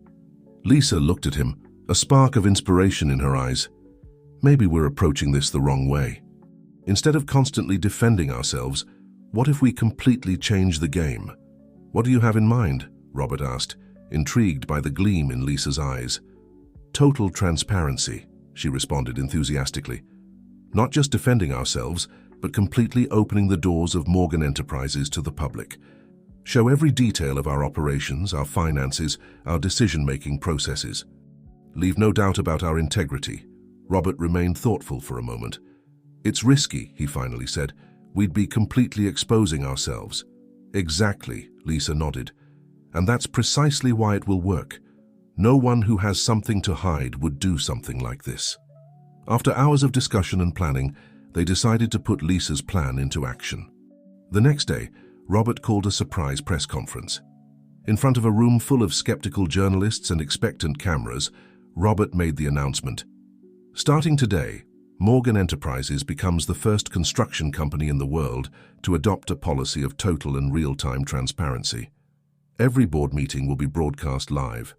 A: Lisa looked at him, a spark of inspiration in her eyes. "Maybe we're approaching this the wrong way. Instead of constantly defending ourselves, what if we completely change the game?" "What do you have in mind?" Robert asked, intrigued by the gleam in Lisa's eyes. "Total transparency," she responded enthusiastically. "Not just defending ourselves, but completely opening the doors of Morgan Enterprises to the public. Show every detail of our operations, our finances, our decision-making processes. Leave no doubt about our integrity." Robert remained thoughtful for a moment. "It's risky," he finally said. "We'd be completely exposing ourselves." "Exactly," Lisa nodded. "And that's precisely why it will work. No one who has something to hide would do something like this." After hours of discussion and planning, they decided to put Lisa's plan into action. The next day, Robert called a surprise press conference. In front of a room full of skeptical journalists and expectant cameras, Robert made the announcement. "Starting today, Morgan Enterprises becomes the first construction company in the world to adopt a policy of total and real-time transparency. Every board meeting will be broadcast live.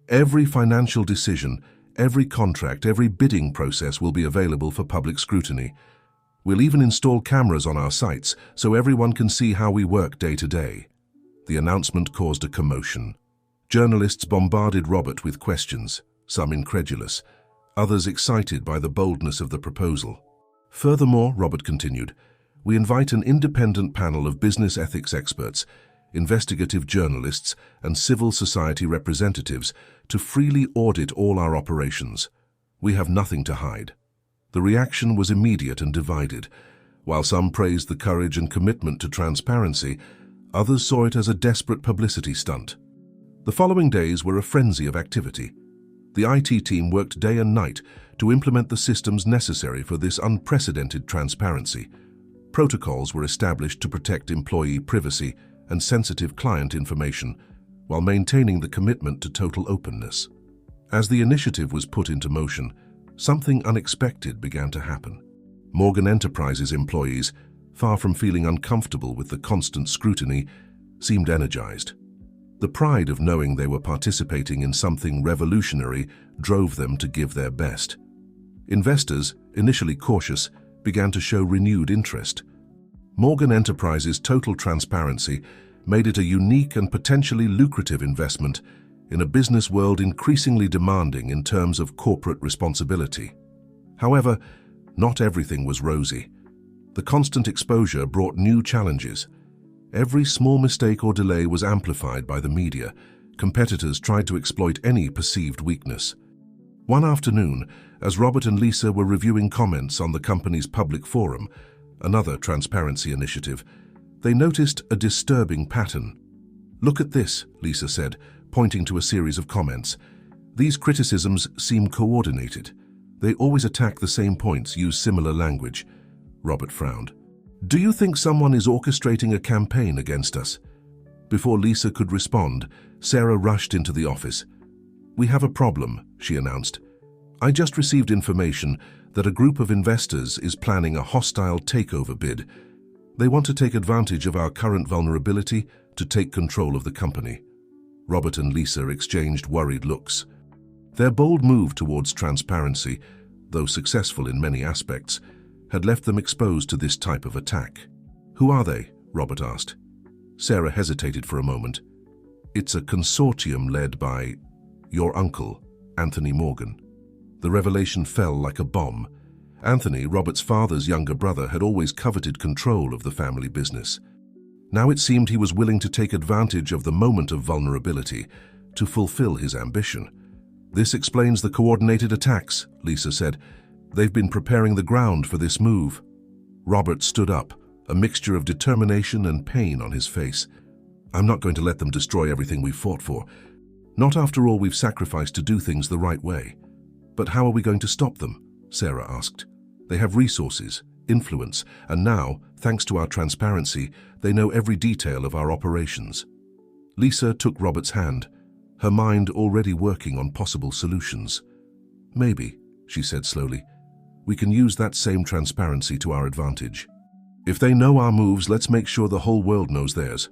A: Every financial decision, every contract, every bidding process will be available for public scrutiny. We'll even install cameras on our sites so everyone can see how we work day to day." The announcement caused a commotion. Journalists bombarded Robert with questions, some incredulous, others excited by the boldness of the proposal. "Furthermore," Robert continued, "we invite an independent panel of business ethics experts, investigative journalists, and civil society representatives to freely audit all our operations. We have nothing to hide." The reaction was immediate and divided. While some praised the courage and commitment to transparency, others saw it as a desperate publicity stunt. The following days were a frenzy of activity. The IT team worked day and night to implement the systems necessary for this unprecedented transparency. Protocols were established to protect employee privacy and sensitive client information, while maintaining the commitment to total openness. As the initiative was put into motion, something unexpected began to happen. Morgan Enterprises employees, far from feeling uncomfortable with the constant scrutiny, seemed energized. The pride of knowing they were participating in something revolutionary drove them to give their best. Investors, initially cautious, began to show renewed interest. Morgan Enterprises' total transparency made it a unique and potentially lucrative investment in a business world increasingly demanding in terms of corporate responsibility. However, not everything was rosy. The constant exposure brought new challenges. Every small mistake or delay was amplified by the media. Competitors tried to exploit any perceived weakness. One afternoon, as Robert and Lisa were reviewing comments on the company's public forum, another transparency initiative, they noticed a disturbing pattern. "Look at this," Lisa said, pointing to a series of comments. "These criticisms seem coordinated. They always attack the same points, use similar language." Robert frowned. "Do you think someone is orchestrating a campaign against us?" Before Lisa could respond, Sarah rushed into the office. "We have a problem," she announced. "I just received information that a group of investors is planning a hostile takeover bid. They want to take advantage of our current vulnerability to take control of the company." Robert and Lisa exchanged worried looks. Their bold move towards transparency, though successful in many aspects, had left them exposed to this type of attack. "Who are they?" Robert asked. Sarah hesitated for a moment. "It's a consortium led by your uncle, Anthony Morgan." The revelation fell like a bomb. Anthony, Robert's father's younger brother, had always coveted control of the family business. Now it seemed he was willing to take advantage of the moment of vulnerability to fulfill his ambition. "This explains the coordinated attacks," Lisa said. "They've been preparing the ground for this move." Robert stood up, a mixture of determination and pain on his face. "I'm not going to let them destroy everything we've fought for. Not after all we've sacrificed to do things the right way." "But how are we going to stop them?" Sarah asked. "They have resources, influence, and now, thanks to our transparency, they know every detail of our operations. Lisa took Robert's hand, her mind already working on possible solutions. Maybe, she said slowly, we can use that same transparency to our advantage. If they know our moves, let's make sure the whole world knows theirs.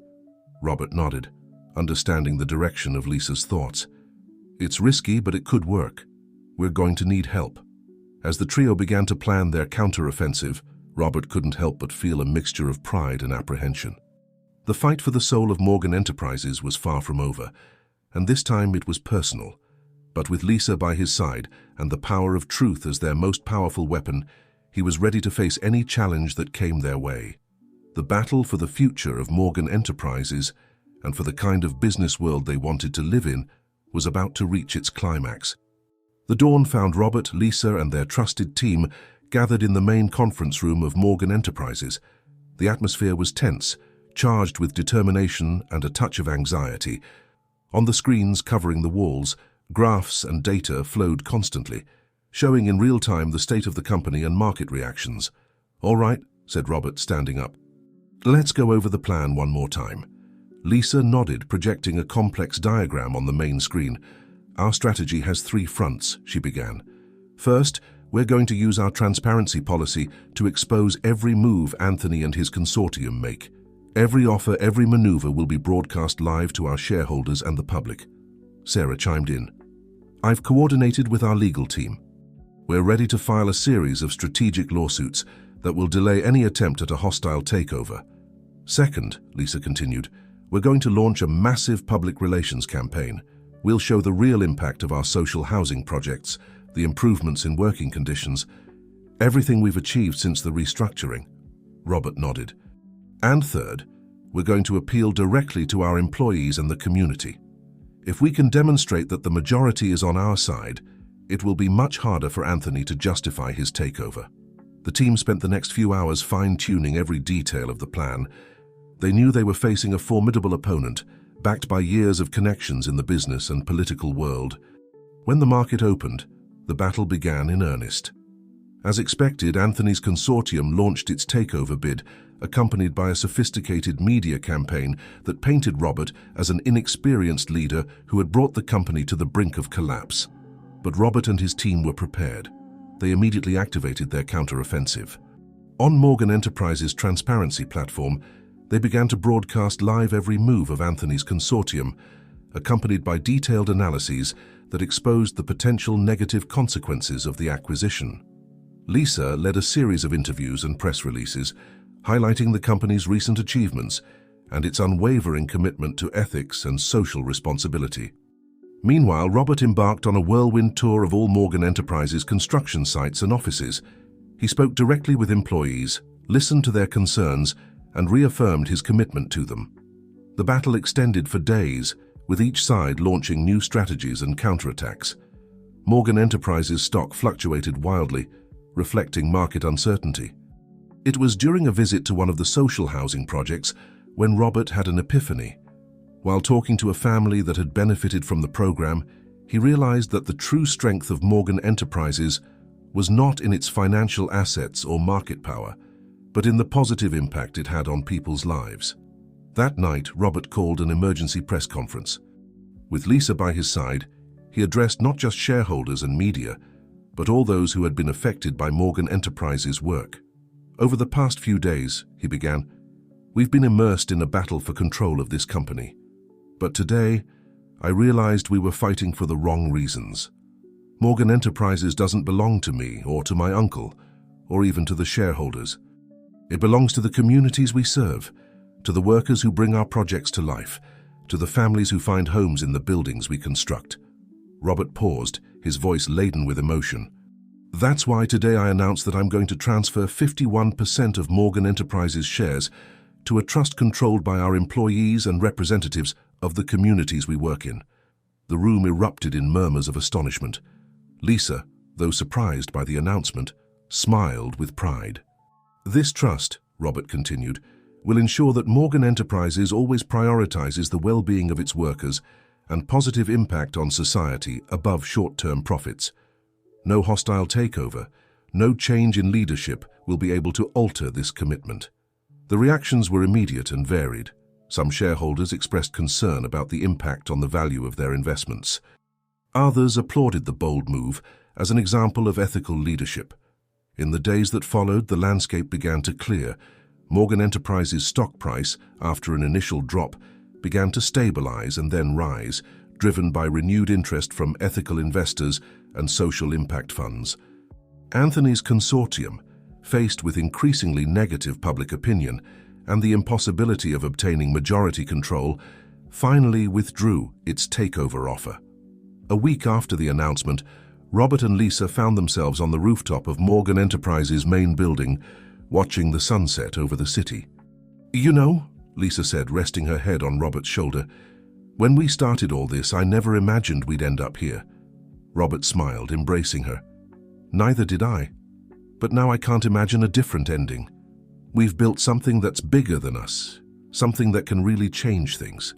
A: Robert nodded, understanding the direction of Lisa's thoughts. It's risky, but it could work. We're going to need help. As the trio began to plan their counter-offensive, Robert couldn't help but feel a mixture of pride and apprehension. The fight for the soul of Morgan Enterprises was far from over, and this time it was personal. But with Lisa by his side and the power of truth as their most powerful weapon, he was ready to face any challenge that came their way. The battle for the future of Morgan Enterprises and for the kind of business world they wanted to live in was about to reach its climax. The dawn found Robert, Lisa, and their trusted team gathered in the main conference room of Morgan Enterprises. The atmosphere was tense, charged with determination and a touch of anxiety. On the screens covering the walls, graphs and data flowed constantly, showing in real time the state of the company and market reactions. "All right," said Robert, standing up. "Let's go over the plan one more time." Lisa nodded, projecting a complex diagram on the main screen. "Our strategy has 3 fronts," she began. "First, we're going to use our transparency policy to expose every move Anthony and his consortium make. Every offer, every maneuver will be broadcast live to our shareholders and the public." Sarah chimed in. "I've coordinated with our legal team. We're ready to file a series of strategic lawsuits that will delay any attempt at a hostile takeover. Second," Lisa continued, "we're going to launch a massive public relations campaign. We'll show the real impact of our social housing projects, the improvements in working conditions, everything we've achieved since the restructuring." Robert nodded. "And third, we're going to appeal directly to our employees and the community. If we can demonstrate that the majority is on our side, it will be much harder for Anthony to justify his takeover." The team spent the next few hours fine-tuning every detail of the plan. They knew they were facing a formidable opponent, backed by years of connections in the business and political world. When the market opened, the battle began in earnest. As expected, Anthony's consortium launched its takeover bid, accompanied by a sophisticated media campaign that painted Robert as an inexperienced leader who had brought the company to the brink of collapse. But Robert and his team were prepared. They immediately activated their counter-offensive. On Morgan Enterprises' transparency platform, they began to broadcast live every move of Anthony's consortium, accompanied by detailed analyses that exposed the potential negative consequences of the acquisition. Lisa led a series of interviews and press releases, highlighting the company's recent achievements and its unwavering commitment to ethics and social responsibility. Meanwhile, Robert embarked on a whirlwind tour of all Morgan Enterprises' construction sites and offices. He spoke directly with employees, listened to their concerns, and reaffirmed his commitment to them. The battle extended for days, with each side launching new strategies and counterattacks. Morgan Enterprises' stock fluctuated wildly, reflecting market uncertainty. It was during a visit to one of the social housing projects when Robert had an epiphany. While talking to a family that had benefited from the program, he realized that the true strength of Morgan Enterprises was not in its financial assets or market power, but in the positive impact it had on people's lives. That night, Robert called an emergency press conference. With Lisa by his side, he addressed not just shareholders and media, but all those who had been affected by Morgan Enterprises' work. "Over the past few days," he began, "we've been immersed in a battle for control of this company. But today, I realized we were fighting for the wrong reasons. Morgan Enterprises doesn't belong to me or to my uncle, or even to the shareholders. It belongs to the communities we serve, to the workers who bring our projects to life, to the families who find homes in the buildings we construct." Robert paused, his voice laden with emotion. "That's why today I announced that I'm going to transfer 51% of Morgan Enterprises shares to a trust controlled by our employees and representatives of the communities we work in." The room erupted in murmurs of astonishment. Lisa, though surprised by the announcement, smiled with pride. "This trust," Robert continued, "will ensure that Morgan Enterprises always prioritizes the well-being of its workers and positive impact on society above short-term profits. No hostile takeover, no change in leadership will be able to alter this commitment. The reactions were immediate and varied. Some shareholders expressed concern about the impact on the value of their investments. Others applauded the bold move as an example of ethical leadership. In the days that followed, the landscape began to clear. Morgan Enterprises' stock price, after an initial drop, began to stabilize and then rise, driven by renewed interest from ethical investors and social impact funds. Anthony's consortium, faced with increasingly negative public opinion and the impossibility of obtaining majority control, finally withdrew its takeover offer. A week after the announcement, Robert and Lisa found themselves on the rooftop of Morgan Enterprises' main building, watching the sunset over the city. "You know," Lisa said, resting her head on Robert's shoulder, "when we started all this, I never imagined we'd end up here." Robert smiled, embracing her. "Neither did I. But now I can't imagine a different ending. We've built something that's bigger than us, something that can really change things."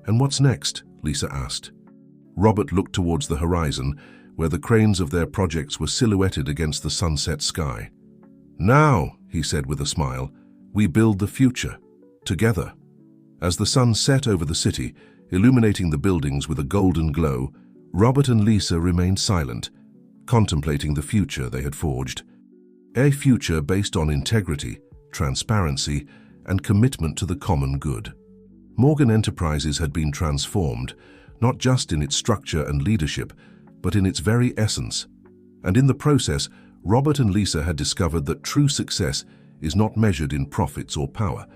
A: "And what's next?" Lisa asked. Robert looked towards the horizon, where the cranes of their projects were silhouetted against the sunset sky. "Now," he said with a smile, "we build the future, together." As the sun set over the city, illuminating the buildings with a golden glow, Robert and Lisa remained silent, contemplating the future they had forged. A future based on integrity, transparency, and commitment to the common good. Morgan Enterprises had been transformed, not just in its structure and leadership, but in its very essence. And in the process, Robert and Lisa had discovered that true success is not measured in profits or power,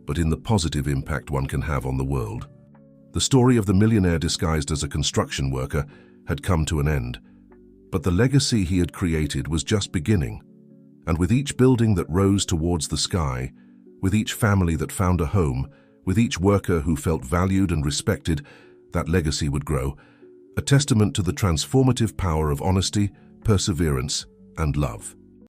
A: but in the positive impact one can have on the world. The story of the millionaire disguised as a construction worker had come to an end, but the legacy he had created was just beginning. And with each building that rose towards the sky, with each family that found a home, with each worker who felt valued and respected, that legacy would grow, a testament to the transformative power of honesty, perseverance, and love.